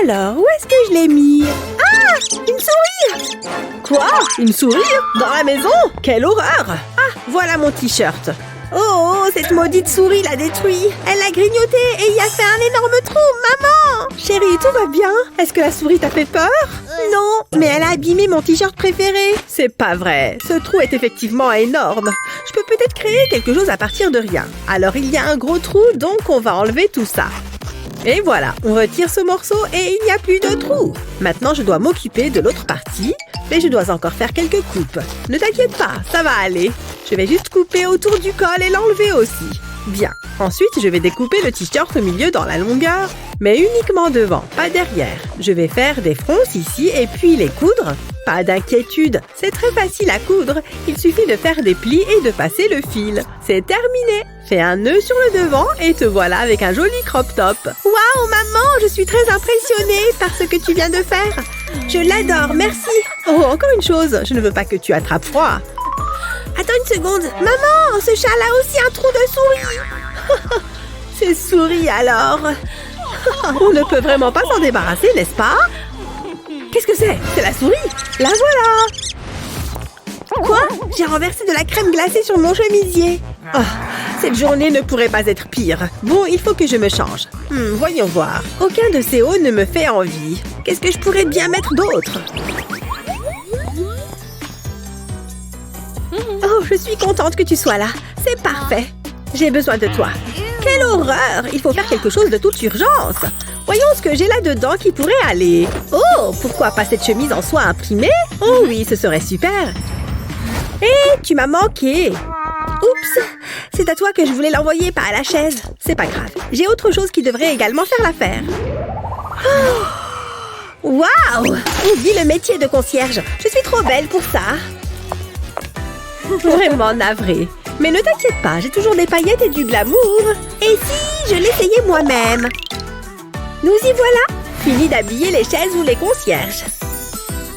Alors, où est-ce que je l'ai mis? Ah! Une souris! Quoi? Une souris? Dans la maison? Quelle horreur! Ah, voilà mon t-shirt. Oh, cette maudite souris l'a détruit. Elle l'a grignoté et y a fait un énorme trou. Maman! Chérie, tout va bien? Est-ce que la souris t'a fait peur? Non, mais elle a abîmé mon t-shirt préféré. C'est pas vrai. Ce trou est effectivement énorme. Je peux peut-être créer quelque chose à partir de rien. Alors il y a un gros trou, donc on va enlever tout ça. Et voilà, on retire ce morceau et il n'y a plus de trou. Maintenant, je dois m'occuper de l'autre partie, mais je dois encore faire quelques coupes. Ne t'inquiète pas, ça va aller. Je vais juste couper autour du col et l'enlever aussi. Bien. Ensuite, je vais découper le t-shirt au milieu dans la longueur, mais uniquement devant, pas derrière. Je vais faire des fronces ici et puis les coudre. Pas d'inquiétude, c'est très facile à coudre. Il suffit de faire des plis et de passer le fil. C'est terminé. Fais un nœud sur le devant et te voilà avec un joli crop top. Waouh, maman, je suis très impressionnée par ce que tu viens de faire. Je l'adore, merci. Oh, encore une chose, je ne veux pas que tu attrapes froid. Attends une seconde. Maman, ce châle a aussi un trou de souris. C'est souris alors. On ne peut vraiment pas s'en débarrasser, n'est-ce pas? Qu'est-ce que c'est? C'est la souris. La voilà. Quoi? J'ai renversé de la crème glacée sur mon chemisier. Oh, cette journée ne pourrait pas être pire. Bon, il faut que je me change. Voyons voir. Aucun de ces hauts ne me fait envie. Qu'est-ce que je pourrais bien mettre d'autre? Oh, je suis contente que tu sois là. C'est parfait. J'ai besoin de toi. Quelle horreur! Il faut faire quelque chose de toute urgence. Voyons ce que j'ai là-dedans qui pourrait aller. Oh, pourquoi pas cette chemise en soie imprimée? Oh oui, ce serait super. Hé, tu m'as manqué. Oups! C'est à toi que je voulais l'envoyer, pas à la chaise. C'est pas grave. J'ai autre chose qui devrait également faire l'affaire. Waouh! Oublie le métier de concierge. Je suis trop belle pour ça. Vraiment navrée. Mais ne t'inquiète pas, j'ai toujours des paillettes et du glamour. Et si je l'essayais moi-même? Nous y voilà. Fini d'habiller les chaises ou les concierges.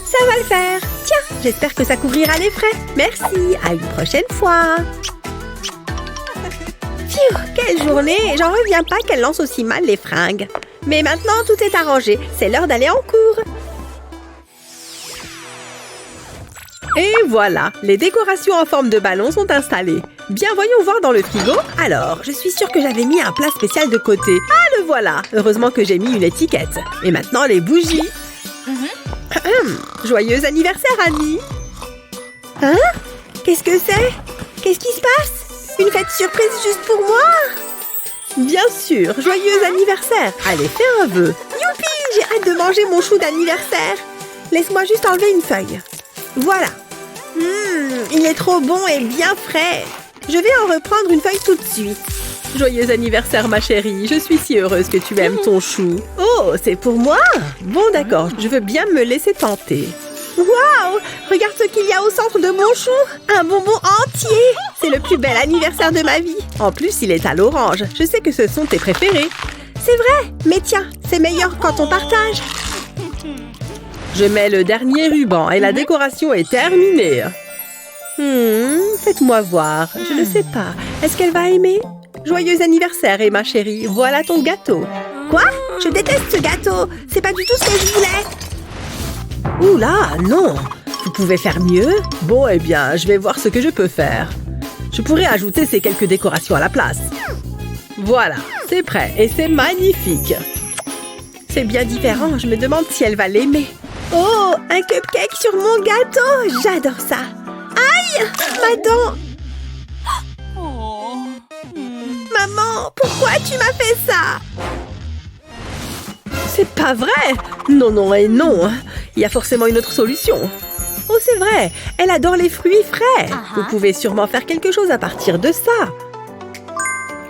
Ça va le faire. Tiens, j'espère que ça couvrira les frais. Merci, à une prochaine fois. Phew, quelle journée! J'en reviens pas qu'elle lance aussi mal les fringues. Mais maintenant, tout est arrangé. C'est l'heure d'aller en cours. Et voilà, les décorations en forme de ballon sont installées. Bien, voyons voir dans le frigo. Alors, je suis sûre que j'avais mis un plat spécial de côté. Ah, le voilà! Heureusement que j'ai mis une étiquette. Et maintenant, les bougies. Joyeux anniversaire, Annie! Hein? Qu'est-ce que c'est? Qu'est-ce qui se passe? Une fête surprise juste pour moi? Bien sûr, joyeux anniversaire! Allez, fais un vœu! Youpi! J'ai hâte de manger mon chou d'anniversaire! Laisse-moi juste enlever une feuille. Voilà! Il est trop bon et bien frais! Je vais en reprendre une feuille tout de suite. Joyeux anniversaire, ma chérie! Je suis si heureuse que tu aimes ton chou. Oh, c'est pour moi? Bon, d'accord, je veux bien me laisser tenter. Waouh! Regarde ce qu'il y a au centre de mon chou! Un bonbon entier! C'est le plus bel anniversaire de ma vie. En plus, il est à l'orange. Je sais que ce sont tes préférés. C'est vrai! Mais tiens, c'est meilleur quand on partage. Je mets le dernier ruban et la décoration est terminée. Faites-moi voir. Je ne sais pas. Est-ce qu'elle va aimer? Joyeux anniversaire, Emma chérie. Voilà ton gâteau. Quoi? Je déteste ce gâteau. C'est pas du tout ce que je voulais. Ouh là, non. Vous pouvez faire mieux? Bon, eh bien, je vais voir ce que je peux faire. Je pourrais ajouter ces quelques décorations à la place. Voilà, c'est prêt et c'est magnifique. C'est bien différent. Je me demande si elle va l'aimer. Oh, un cupcake sur mon gâteau! J'adore ça! Aïe! Ma dent! Maman, pourquoi tu m'as fait ça? C'est pas vrai! Non, non et non! Il y a forcément une autre solution. Oh, c'est vrai! Elle adore les fruits frais! Vous pouvez sûrement faire quelque chose à partir de ça.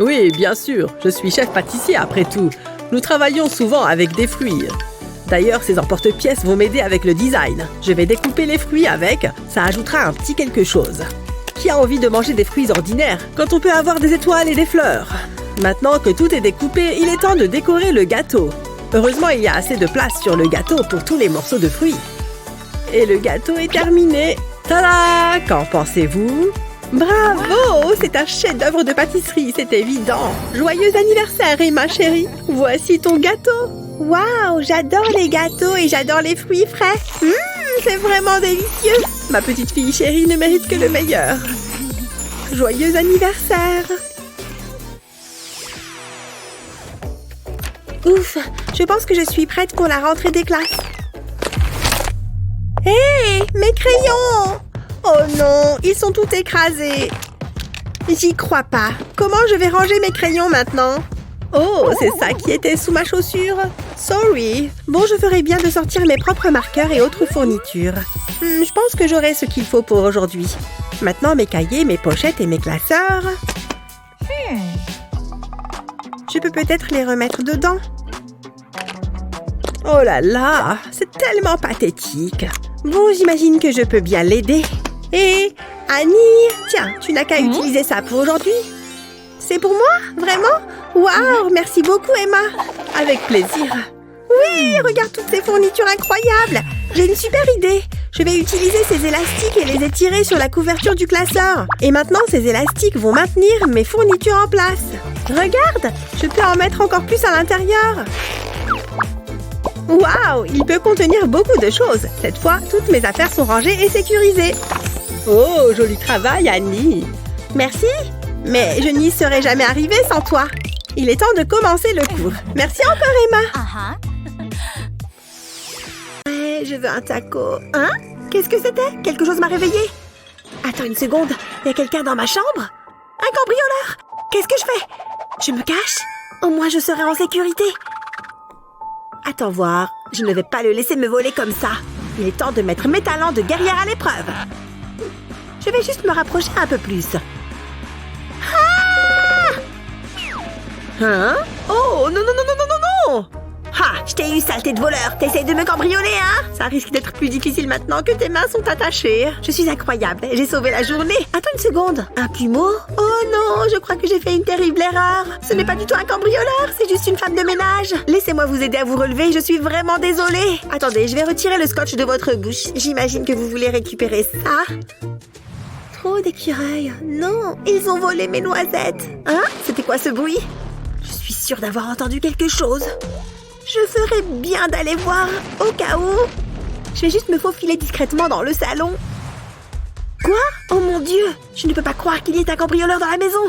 Oui, bien sûr. Je suis chef pâtissier après tout. Nous travaillons souvent avec des fruits. D'ailleurs, ces emporte-pièces vont m'aider avec le design. Je vais découper les fruits avec, ça ajoutera un petit quelque chose. Qui a envie de manger des fruits ordinaires quand on peut avoir des étoiles et des fleurs? Maintenant que tout est découpé, il est temps de décorer le gâteau. Heureusement, il y a assez de place sur le gâteau pour tous les morceaux de fruits. Et le gâteau est terminé. Tada! Qu'en pensez-vous? Bravo! C'est un chef-d'œuvre de pâtisserie, c'est évident. Joyeux anniversaire, Emma chérie. Voici ton gâteau. Waouh, j'adore les gâteaux et j'adore les fruits frais. C'est vraiment délicieux. Ma petite fille chérie ne mérite que le meilleur. Joyeux anniversaire. Ouf, je pense que je suis prête pour la rentrée des classes. Hé, mes crayons! Oh non, ils sont tous écrasés. J'y crois pas. Comment je vais ranger mes crayons maintenant? Oh, c'est ça qui était sous ma chaussure. Sorry. Bon, je ferais bien de sortir mes propres marqueurs et autres fournitures. Je pense que j'aurai ce qu'il faut pour aujourd'hui. Maintenant, mes cahiers, mes pochettes et mes classeurs. Je peux peut-être les remettre dedans. Oh là là, c'est tellement pathétique. Bon, j'imagine que je peux bien l'aider. Et Annie, tiens, tu n'as qu'à utiliser ça pour aujourd'hui. C'est pour moi? Vraiment? Waouh, merci beaucoup, Emma. Avec plaisir. Oui, regarde toutes ces fournitures incroyables. J'ai une super idée. Je vais utiliser ces élastiques et les étirer sur la couverture du classeur. Et maintenant, ces élastiques vont maintenir mes fournitures en place. Regarde, je peux en mettre encore plus à l'intérieur. Waouh, il peut contenir beaucoup de choses. Cette fois, toutes mes affaires sont rangées et sécurisées. Oh, joli travail, Annie. Merci, mais je n'y serais jamais arrivée sans toi. Il est temps de commencer le cours. Merci encore, Emma. Je veux un taco. Hein? Qu'est-ce que c'était? Quelque chose m'a réveillée. Attends une seconde. Il y a quelqu'un dans ma chambre? Un cambrioleur? Qu'est-ce que je fais? Je me cache? Au moins, je serai en sécurité. Attends voir. Je ne vais pas le laisser me voler comme ça. Il est temps de mettre mes talents de guerrière à l'épreuve. Je vais juste me rapprocher un peu plus. Ah! Hein? Oh, non, non, non, non, non, non, non! Ha! Je t'ai eu, saleté de voleur! T'essayes de me cambrioler, hein? Ça risque d'être plus difficile maintenant que tes mains sont attachées. Je suis incroyable. J'ai sauvé la journée. Attends une seconde. Un plumeau? Oh non! Je crois que j'ai fait une terrible erreur. Ce n'est pas du tout un cambrioleur. C'est juste une femme de ménage. Laissez-moi vous aider à vous relever. Je suis vraiment désolée. Attendez, je vais retirer le scotch de votre bouche. J'imagine que vous voulez récupérer ça. Trop d'écureuils. Non, ils ont volé mes noisettes. Hein? C'était quoi ce bruit? Je suis sûre d'avoir entendu quelque chose. Je ferais bien d'aller voir, au cas où. Je vais juste me faufiler discrètement dans le salon. Quoi? Oh mon Dieu! Je ne peux pas croire qu'il y ait un cambrioleur dans la maison.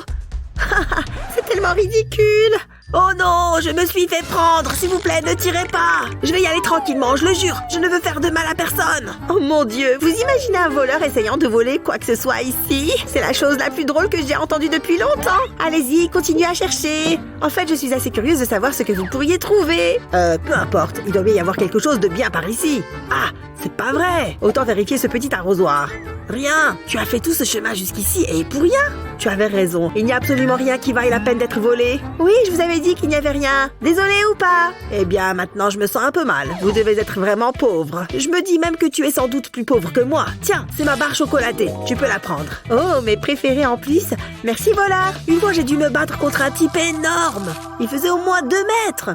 C'est tellement ridicule. Oh non, je me suis fait prendre. S'il vous plaît, ne tirez pas. Je vais y aller tranquillement, je le jure. Je ne veux faire de mal à personne. Oh mon Dieu, vous imaginez un voleur essayant de voler quoi que ce soit ici? C'est la chose la plus drôle que j'ai entendue depuis longtemps. Allez-y, continuez à chercher. En fait, je suis assez curieuse de savoir ce que vous pourriez trouver. Peu importe, il doit bien y avoir quelque chose de bien par ici. Ah, c'est pas vrai. Autant vérifier ce petit arrosoir. Rien. Tu as fait tout ce chemin jusqu'ici et pour rien. Tu avais raison. Il n'y a absolument rien qui vaille la peine d'être volé. Oui, je vous avais dit qu'il n'y avait rien. Désolée ou pas? Eh bien, maintenant, je me sens un peu mal. Vous devez être vraiment pauvre. Je me dis même que tu es sans doute plus pauvre que moi. Tiens, c'est ma barre chocolatée. Tu peux la prendre. Oh, mes préférés en plus. Merci, voleur. Une fois, j'ai dû me battre contre un type énorme. Il faisait au moins 2 mètres.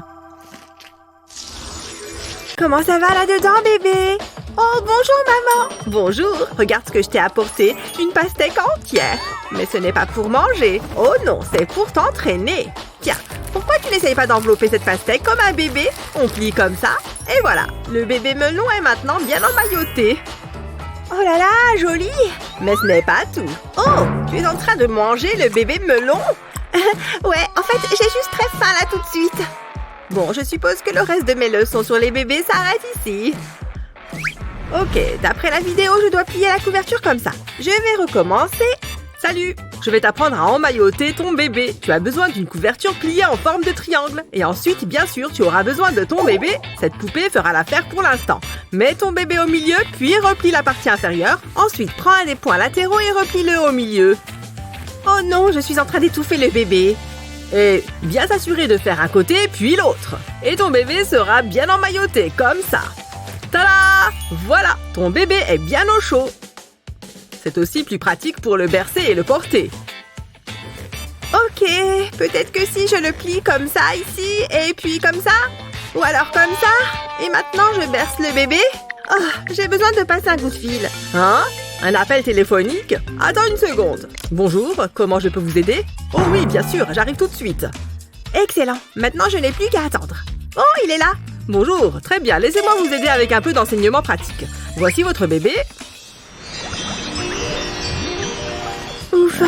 Comment ça va là-dedans, bébé? Oh, bonjour, maman. Bonjour. Regarde ce que je t'ai apporté. Une pastèque entière. Mais ce n'est pas pour manger. Oh non, c'est pour t'entraîner. Tiens, pourquoi tu n'essayes pas d'envelopper cette pastèque comme un bébé? On plie comme ça. Et voilà, le bébé melon est maintenant bien emmailloté. Oh là là, joli. Mais ce n'est pas tout. Oh, tu es en train de manger le bébé melon? Ouais, en fait, j'ai juste très faim là tout de suite. Bon, je suppose que le reste de mes leçons sur les bébés s'arrête ici. Ok, d'après la vidéo, je dois plier la couverture comme ça. Je vais recommencer. Salut! Je vais t'apprendre à emmailloter ton bébé. Tu as besoin d'une couverture pliée en forme de triangle. Et ensuite, bien sûr, tu auras besoin de ton bébé. Cette poupée fera l'affaire pour l'instant. Mets ton bébé au milieu, puis replie la partie inférieure. Ensuite, prends un des points latéraux et replie-le au milieu. Oh non, je suis en train d'étouffer le bébé. Et bien s'assurer de faire un côté, puis l'autre. Et ton bébé sera bien emmailloté, comme ça. Tada! Voilà, ton bébé est bien au chaud. C'est aussi plus pratique pour le bercer et le porter. Ok, peut-être que si je le plie comme ça ici, et puis comme ça, ou alors comme ça, et maintenant je berce le bébé. Oh, j'ai besoin de passer un coup de fil. Hein? Un appel téléphonique? Attends une seconde. Bonjour, comment je peux vous aider? Oh oui, bien sûr, j'arrive tout de suite. Excellent. Maintenant, je n'ai plus qu'à attendre. Oh, il est là. Bonjour, très bien, laissez-moi vous aider avec un peu d'enseignement pratique. Voici votre bébé. Ouf,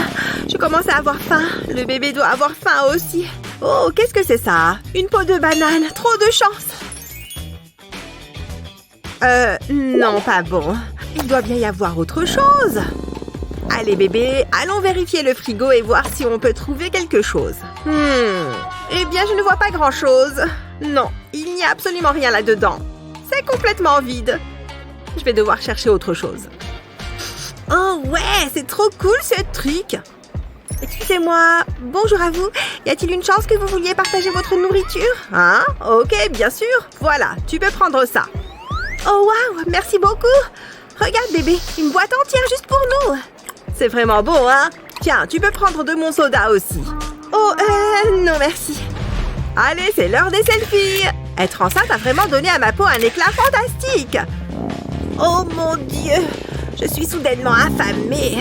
je commence à avoir faim. Le bébé doit avoir faim aussi. Oh, qu'est-ce que c'est ça? Une peau de banane, trop de chance. Non, pas bon. Il doit bien y avoir autre chose. Allez, bébé, allons vérifier le frigo et voir si on peut trouver quelque chose. Eh bien, je ne vois pas grand-chose. Non, il n'y a absolument rien là-dedans. C'est complètement vide. Je vais devoir chercher autre chose. Oh ouais, c'est trop cool ce truc. Excusez-moi, bonjour à vous. Y a-t-il une chance que vous vouliez partager votre nourriture? Hein? Ok, bien sûr. Voilà, tu peux prendre ça. Oh waouh, merci beaucoup. Regarde bébé, une boîte entière juste pour nous. C'est vraiment bon, hein? Tiens, tu peux prendre de mon soda aussi. Oh, non merci. Allez, c'est l'heure des selfies. Être enceinte a vraiment donné à ma peau un éclat fantastique. Oh mon Dieu, je suis soudainement affamée.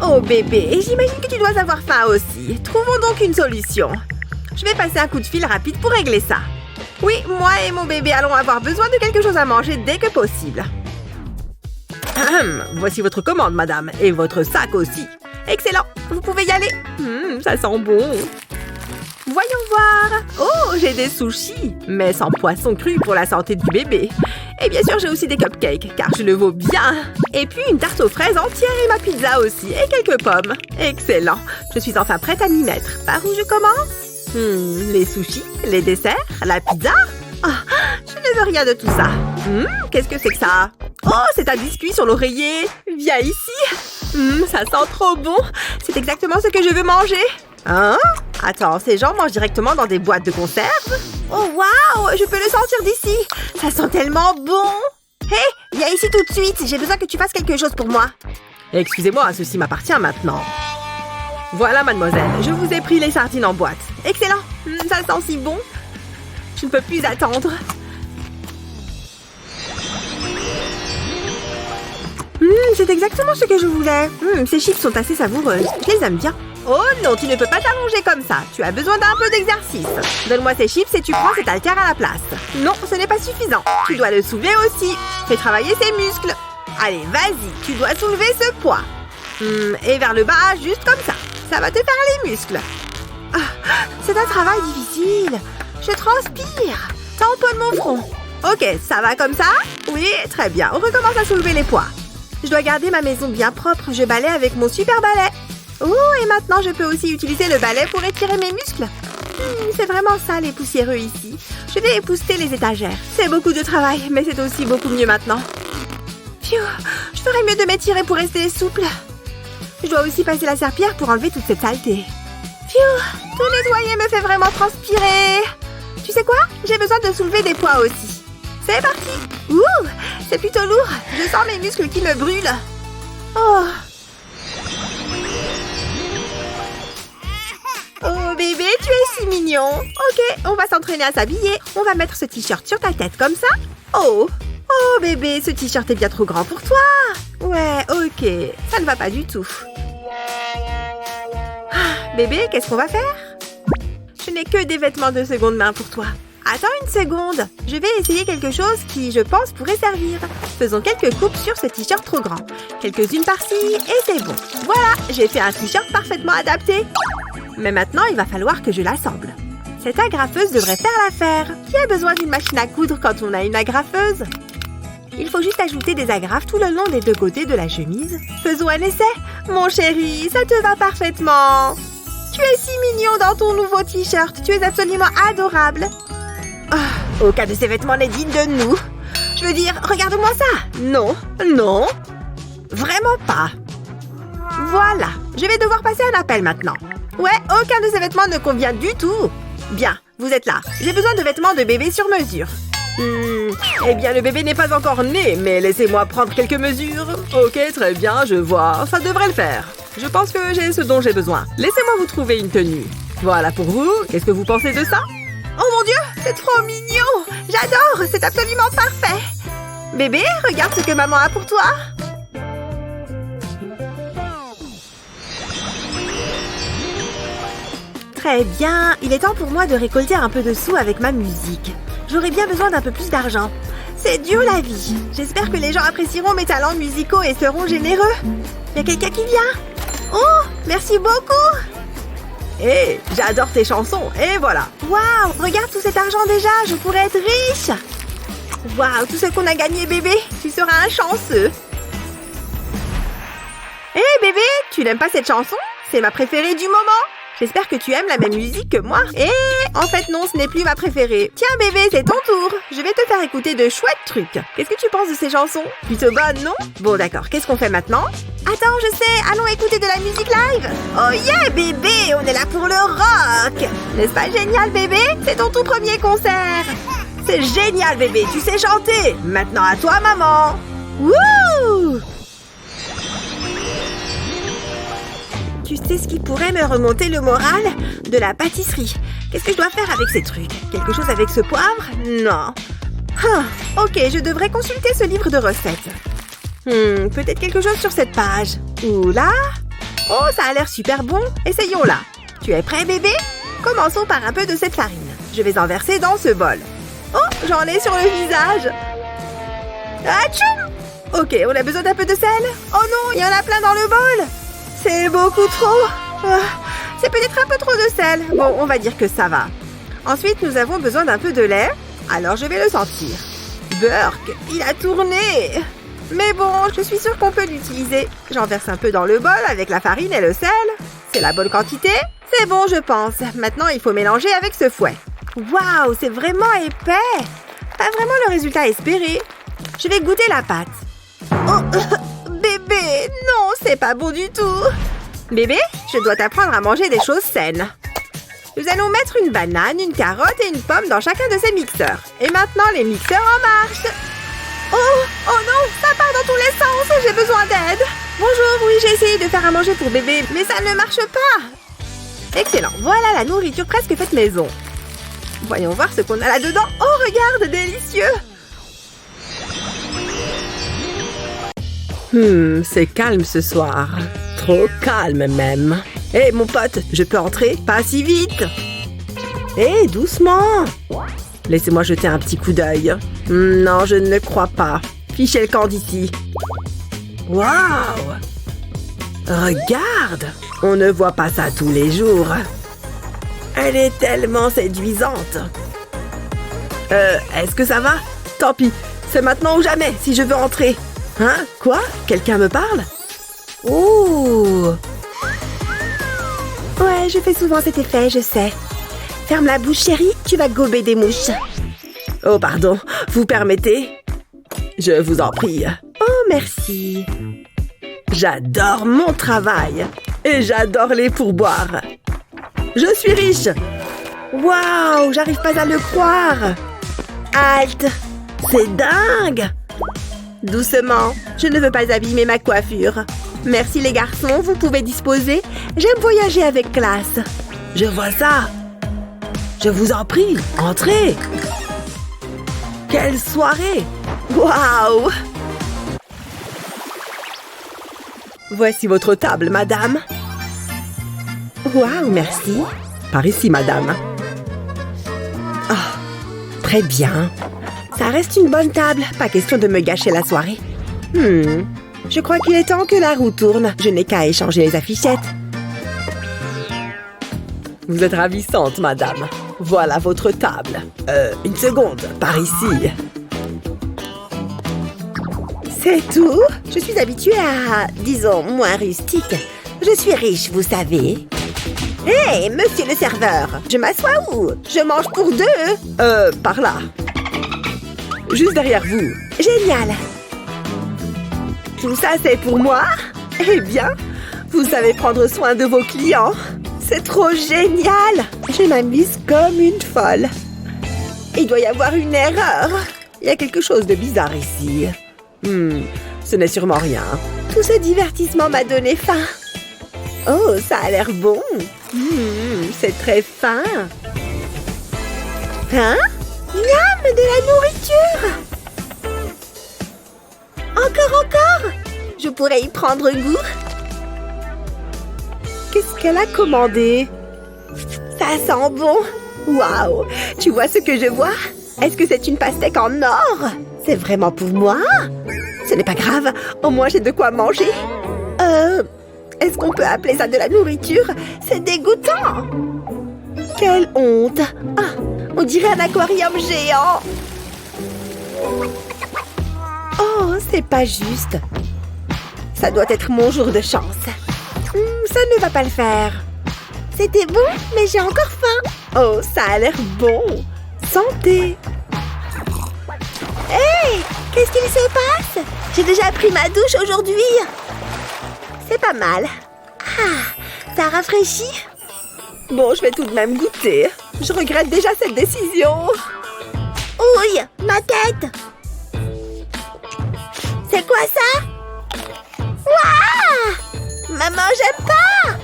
Oh bébé, j'imagine que tu dois avoir faim aussi. Trouvons donc une solution. Je vais passer un coup de fil rapide pour régler ça. Oui, moi et mon bébé allons avoir besoin de quelque chose à manger dès que possible. Voici votre commande, madame, et votre sac aussi. Excellent, vous pouvez y aller. Ça sent bon. Voyons voir. Oh, j'ai des sushis, mais sans poisson cru pour la santé du bébé. Et bien sûr, j'ai aussi des cupcakes, car je le vaux bien. Et puis une tarte aux fraises entière et ma pizza aussi, et quelques pommes. Excellent. Je suis enfin prête à m'y mettre. Par où je commence? Les sushis, les desserts, la pizza? Oh, je ne veux rien de tout ça. Qu'est-ce que c'est que ça? Oh, c'est un biscuit sur l'oreiller. Viens ici. Ça sent trop bon. C'est exactement ce que je veux manger. Hein? Attends, ces gens mangent directement dans des boîtes de conserve? Oh waouh, je peux le sentir d'ici. Ça sent tellement bon. Hé, viens ici tout de suite. J'ai besoin que tu fasses quelque chose pour moi. Excusez-moi, ceci m'appartient maintenant. Voilà, mademoiselle, je vous ai pris les sardines en boîte. Excellent. Ça sent si bon. Je ne peux plus attendre. C'est exactement ce que je voulais. Ces chips sont assez savoureuses. Je les aime bien. Oh non, tu ne peux pas t'allonger comme ça. Tu as besoin d'un peu d'exercice. Donne-moi ces chips et tu prends cet haltère à la place. Non, ce n'est pas suffisant. Tu dois le soulever aussi. Fais travailler ses muscles. Allez, vas-y, tu dois soulever ce poids. Et vers le bas, juste comme ça. Ça va te faire les muscles. C'est un travail difficile. Je transpire. Tamponne mon front. Ok, ça va comme ça? Oui, très bien. On recommence à soulever les poids. Je dois garder ma maison bien propre. Je balaie avec mon super balai. Oh, et maintenant je peux aussi utiliser le balai pour étirer mes muscles. C'est vraiment sale et poussiéreux ici. Je vais épousseter les étagères. C'est beaucoup de travail, mais c'est aussi beaucoup mieux maintenant. Phew, je ferais mieux de m'étirer pour rester souple. Je dois aussi passer la serpillière pour enlever toute cette saleté. Phew, tout nettoyer me fait vraiment transpirer. Tu sais quoi? J'ai besoin de soulever des poids aussi. C'est parti. Ouh, c'est plutôt lourd. Je sens mes muscles qui me brûlent. Oh. Oh bébé, tu es si mignon. Ok, on va s'entraîner à s'habiller. On va mettre ce t-shirt sur ta tête comme ça. Oh. Oh bébé, ce t-shirt est bien trop grand pour toi. Ouais, ok. Ça ne va pas du tout. Bébé, qu'est-ce qu'on va faire? Je n'ai que des vêtements de seconde main pour toi. Attends une seconde. Je vais essayer quelque chose qui, je pense, pourrait servir. Faisons quelques coupes sur ce t-shirt trop grand. Quelques-unes par-ci, et c'est bon. Voilà, j'ai fait un t-shirt parfaitement adapté. Mais maintenant, il va falloir que je l'assemble. Cette agrafeuse devrait faire l'affaire. Qui a besoin d'une machine à coudre quand on a une agrafeuse? Il faut juste ajouter des agrafes tout le long des deux côtés de la chemise. Faisons un essai. Mon chéri, ça te va parfaitement. Tu es si mignon dans ton nouveau t-shirt. Tu es absolument adorable. Oh, aucun de ces vêtements n'est digne de nous. Je veux dire, regarde-moi ça. Non, non. Vraiment pas. Voilà, je vais devoir passer un appel maintenant. Ouais, aucun de ces vêtements ne convient du tout. Bien, vous êtes là. J'ai besoin de vêtements de bébé sur mesure. Eh bien, le bébé n'est pas encore né, mais laissez-moi prendre quelques mesures. Ok, très bien, je vois. Ça devrait le faire. Je pense que j'ai ce dont j'ai besoin. Laissez-moi vous trouver une tenue. Voilà pour vous. Qu'est-ce que vous pensez de ça? Oh mon Dieu, c'est trop mignon. J'adore, c'est absolument parfait. Bébé, regarde ce que maman a pour toi. Très bien, il est temps pour moi de récolter un peu de sous avec ma musique. J'aurais bien besoin d'un peu plus d'argent. C'est dur la vie. J'espère que les gens apprécieront mes talents musicaux et seront généreux. Il y a quelqu'un qui vient? Oh, merci beaucoup! Hé, j'adore tes chansons, et voilà. Waouh, regarde tout cet argent déjà, je pourrais être riche! Waouh, tout ce qu'on a gagné, bébé, tu seras un chanceux. Hé, bébé, tu n'aimes pas cette chanson? C'est ma préférée du moment. J'espère que tu aimes la même musique que moi. En fait, non, ce n'est plus ma préférée. Tiens, bébé, c'est ton tour. Je vais te faire écouter de chouettes trucs. Qu'est-ce que tu penses de ces chansons? Plutôt bonnes, non? Bon, d'accord. Qu'est-ce qu'on fait maintenant? Attends, je sais. Allons écouter de la musique live. Oh yeah, bébé, on est là pour le rock. N'est-ce pas génial, bébé? C'est ton tout premier concert. C'est génial, bébé. Tu sais chanter. Maintenant, à toi, maman. Wouh! Tu sais ce qui pourrait me remonter le moral? De la pâtisserie. Qu'est-ce que je dois faire avec ces trucs? Quelque chose avec ce poivre? Non. Ok, je devrais consulter ce livre de recettes. Peut-être quelque chose sur cette page. Oula! Oh, ça a l'air super bon. Essayons-la. Tu es prêt, bébé? Commençons par un peu de cette farine. Je vais en verser dans ce bol. Oh, j'en ai sur le visage. Atchoum! Ok, on a besoin d'un peu de sel. Oh non, il y en a plein dans le bol. C'est beaucoup trop. C'est peut-être un peu trop de sel. Bon, on va dire que ça va. Ensuite, nous avons besoin d'un peu de lait. Alors, je vais le sentir. Burk, il a tourné. Mais bon, je suis sûre qu'on peut l'utiliser. J'en verse un peu dans le bol avec la farine et le sel. C'est la bonne quantité. C'est bon, je pense. Maintenant, il faut mélanger avec ce fouet. Waouh, c'est vraiment épais. Pas vraiment le résultat espéré. Je vais goûter la pâte. Oh, bébé, non, c'est pas bon du tout. Bébé, je dois t'apprendre à manger des choses saines. Nous allons mettre une banane, une carotte et une pomme dans chacun de ces mixeurs. Et maintenant, les mixeurs en marche. Oh non, ça part dans tous les sens, j'ai besoin d'aide. Bonjour, oui, j'ai essayé de faire à manger pour bébé, mais ça ne marche pas. Excellent, voilà la nourriture presque faite maison. Voyons voir ce qu'on a là-dedans. Oh, regarde, délicieux. C'est calme ce soir. Trop calme même. Hé, mon pote, je peux entrer? Pas si vite. Hé, doucement. Laissez-moi jeter un petit coup d'œil. Non, je ne le crois pas. Fichez le camp d'ici. Waouh! Regarde! On ne voit pas ça tous les jours. Elle est tellement séduisante. Est-ce que ça va? Tant pis, c'est maintenant ou jamais si je veux entrer. Hein? Quoi? Quelqu'un me parle? Ouh! Ouais, je fais souvent cet effet, je sais. Ferme la bouche, chérie, tu vas gober des mouches. Oh, pardon, vous permettez? Je vous en prie. Oh, merci. J'adore mon travail et j'adore les pourboires. Je suis riche. Waouh, j'arrive pas à le croire. Halte. C'est dingue. Doucement, je ne veux pas abîmer ma coiffure. Merci les garçons, vous pouvez disposer. J'aime voyager avec classe. Je vois ça. Je vous en prie, entrez. Quelle soirée. Waouh. Voici votre table, madame. Waouh, merci. Par ici, madame. Oh, très bien. Ça reste une bonne table. Pas question de me gâcher la soirée. Je crois qu'il est temps que la roue tourne. Je n'ai qu'à échanger les affichettes. Vous êtes ravissante, madame. Voilà votre table. Une seconde, par ici. C'est tout? Je suis habituée à, disons, moins rustique. Je suis riche, vous savez. Hé, monsieur le serveur, je m'assois où? Je mange pour deux. Par là. Juste derrière vous. Génial. Tout ça, c'est pour moi? Eh bien, vous savez prendre soin de vos clients. C'est trop génial. Je m'amuse comme une folle. Il doit y avoir une erreur. Il y a quelque chose de bizarre ici. Ce n'est sûrement rien. Tout ce divertissement m'a donné faim. Oh, ça a l'air bon. C'est très fin. Hein? Miam, de la nourriture. Encore. Je pourrais y prendre goût. Qu'est-ce qu'elle a commandé? Ça sent bon. Waouh! Tu vois ce que je vois? Est-ce que c'est une pastèque en or? C'est vraiment pour moi? Ce n'est pas grave, au moins j'ai de quoi manger. Est-ce qu'on peut appeler ça de la nourriture? C'est dégoûtant! Quelle honte! Ah, on dirait un aquarium géant! Oh, c'est pas juste. Ça doit être mon jour de chance. Ça ne va pas le faire. C'était bon, mais j'ai encore faim. Oh, ça a l'air bon. Santé! Hey! Qu'est-ce qu'il se passe? J'ai déjà pris ma douche aujourd'hui. C'est pas mal. Ah, ça rafraîchit. Bon, je vais tout de même goûter. Je regrette déjà cette décision. Ouille, ma tête! C'est quoi ça? Waouh! Maman, j'aime pas!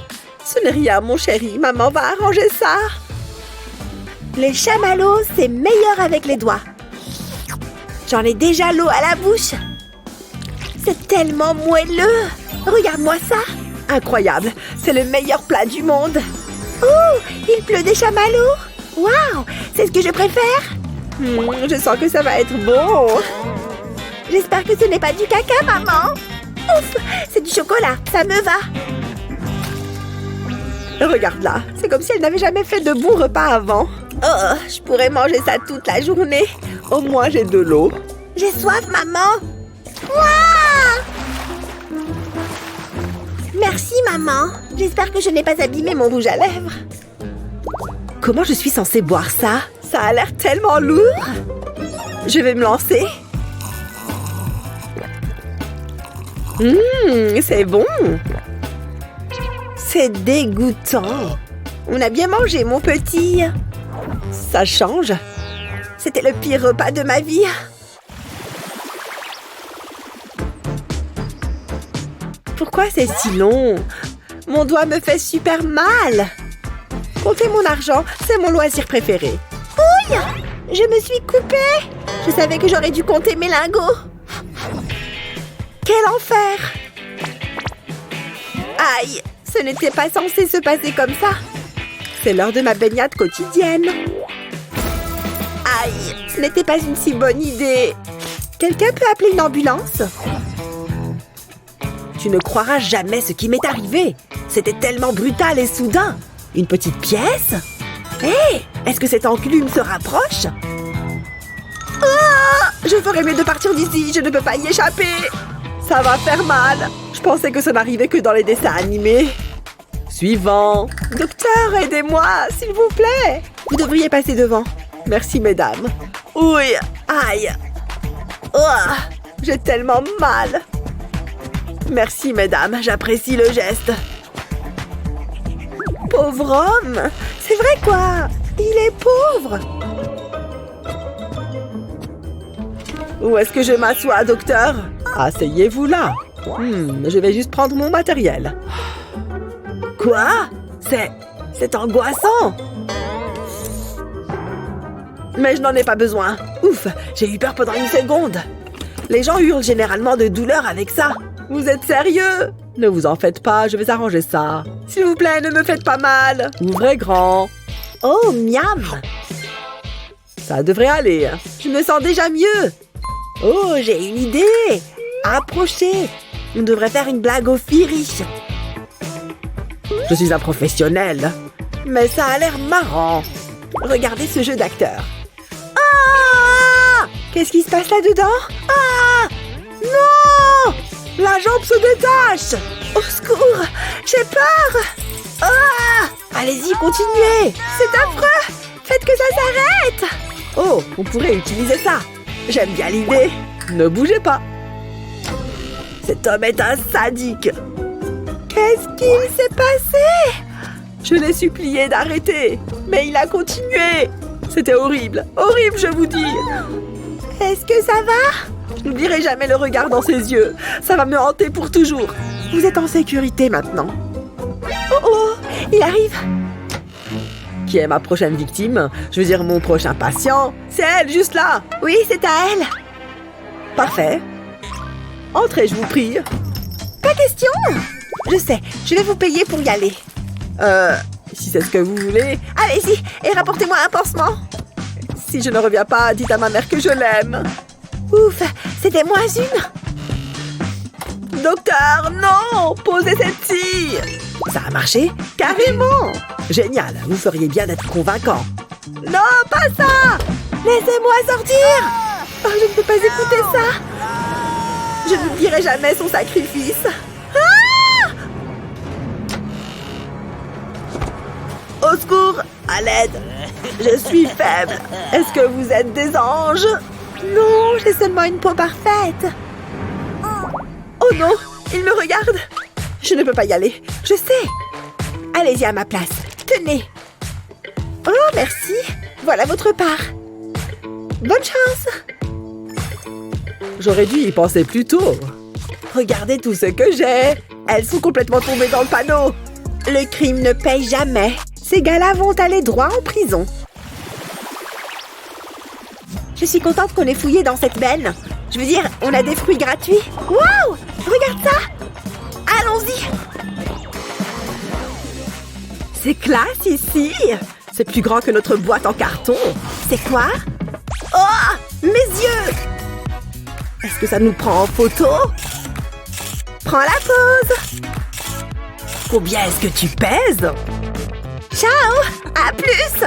Ce n'est rien, mon chéri. Maman va arranger ça. Les chamallows, c'est meilleur avec les doigts. J'en ai déjà l'eau à la bouche. C'est tellement moelleux. Regarde-moi ça. Incroyable. C'est le meilleur plat du monde. Oh, il pleut des chamallows. Waouh, c'est ce que je préfère. Je sens que ça va être bon. J'espère que ce n'est pas du caca, maman. Ouf, c'est du chocolat. Ça me va. Regarde-la. C'est comme si elle n'avait jamais fait de bon repas avant. Oh, je pourrais manger ça toute la journée. Au moins, j'ai de l'eau. J'ai soif, maman. Waouh! Merci, maman. J'espère que je n'ai pas abîmé mon rouge à lèvres. Comment je suis censée boire ça? Ça a l'air tellement lourd. Je vais me lancer. C'est bon. C'est dégoûtant. On a bien mangé, mon petit. Ça change. C'était le pire repas de ma vie. Pourquoi c'est si long? Mon doigt me fait super mal. Compter mon argent, c'est mon loisir préféré. Ouille! Je me suis coupée. Je savais que j'aurais dû compter mes lingots. Quel enfer! Aïe! Ce n'était pas censé se passer comme ça. C'est l'heure de ma baignade quotidienne. Aïe! Ce n'était pas une si bonne idée. Quelqu'un peut appeler une ambulance? Tu ne croiras jamais ce qui m'est arrivé. C'était tellement brutal et soudain. Une petite pièce? Hé! Est-ce que cette enclume se rapproche? Ah! Je ferais mieux de partir d'ici. Je ne peux pas y échapper. Ça va faire mal. Je pensais que ça n'arrivait que dans les dessins animés. Suivant. Docteur, aidez-moi, s'il vous plaît. Vous devriez passer devant. Merci, mesdames. Oui, aïe. Oh, j'ai tellement mal. Merci, mesdames, j'apprécie le geste. Pauvre homme. C'est vrai, quoi. Il est pauvre. Où est-ce que je m'assois, docteur? Asseyez-vous là. Je vais juste prendre mon matériel. Quoi? C'est angoissant. Mais je n'en ai pas besoin. Ouf, j'ai eu peur pendant une seconde. Les gens hurlent généralement de douleur avec ça. Vous êtes sérieux? Ne vous en faites pas, je vais arranger ça. S'il vous plaît, ne me faites pas mal. Ouvrez grand. Oh, miam. Ça devrait aller. Je me sens déjà mieux. Oh, j'ai une idée. Approchez. On devrait faire une blague aux filles riches. Je suis un professionnel. Mais ça a l'air marrant. Regardez ce jeu d'acteur. Ah! Qu'est-ce qui se passe là-dedans? Ah! Non! La jambe se détache! Au secours! J'ai peur! Ah! Allez-y, continuez! C'est affreux! Faites que ça s'arrête! Oh, on pourrait utiliser ça. J'aime bien l'idée. Ne bougez pas. Cet homme est un sadique. Qu'est-ce qu'il s'est passé? Je l'ai supplié d'arrêter, mais il a continué. C'était horrible, horrible, je vous dis. Est-ce que ça va? Je n'oublierai jamais le regard dans ses yeux. Ça va me hanter pour toujours. Vous êtes en sécurité maintenant. Oh oh, il arrive. Qui est ma prochaine victime? Je veux dire mon prochain patient. C'est elle, juste là. Oui, c'est à elle. Parfait. Entrez, je vous prie. Pas question. Je sais, je vais vous payer pour y aller. Si c'est ce que vous voulez. Allez-y et rapportez-moi un pansement. Si je ne reviens pas, dites à ma mère que je l'aime. Ouf, c'était moins une. Docteur, non! Posez cette-ci! Ça a marché? Carrément! Génial, vous feriez bien d'être convaincant. Non, pas ça! Laissez-moi sortir! Oh, je ne peux pas écouter ça! Je n'oublierai jamais son sacrifice. Ah! Au secours! À l'aide! Je suis faible! Est-ce que vous êtes des anges? Non, j'ai seulement une peau parfaite. Oh non! Il me regarde! Je ne peux pas y aller. Je sais. Allez-y à ma place. Tenez. Oh, merci. Voilà votre part. Bonne chance. J'aurais dû y penser plus tôt. Regardez tout ce que j'ai. Elles sont complètement tombées dans le panneau. Le crime ne paye jamais. Ces gars-là vont aller droit en prison. Je suis contente qu'on ait fouillé dans cette benne. Je veux dire, on a des fruits gratuits. Waouh! Regarde ça! Allons-y! C'est classe ici! C'est plus grand que notre boîte en carton. C'est quoi? Oh! Mes yeux! Est-ce que ça nous prend en photo? Prends la pause! Combien est-ce que tu pèses? Ciao! À plus!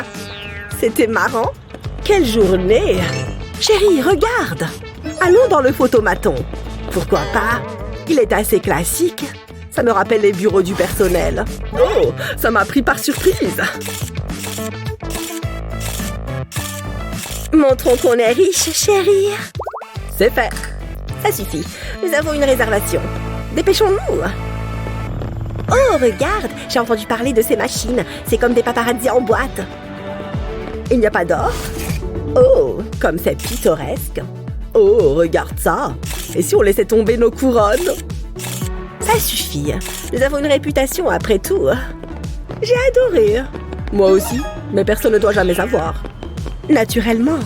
C'était marrant. Quelle journée! Chérie, regarde! Allons dans le photomaton. Pourquoi pas? Il est assez classique. Ça me rappelle les bureaux du personnel. Oh, ça m'a pris par surprise. Montrons qu'on est riche, chérie. C'est fait. Ça suffit. Nous avons une réservation. Dépêchons-nous. Oh, regarde! J'ai entendu parler de ces machines. C'est comme des paparazzis en boîte. Il n'y a pas d'or? Oh, comme c'est pittoresque. Oh, regarde ça. Et si on laissait tomber nos couronnes? Ça suffit. Nous avons une réputation après tout. J'ai adoré. Moi aussi, mais personne ne doit jamais savoir. Naturellement.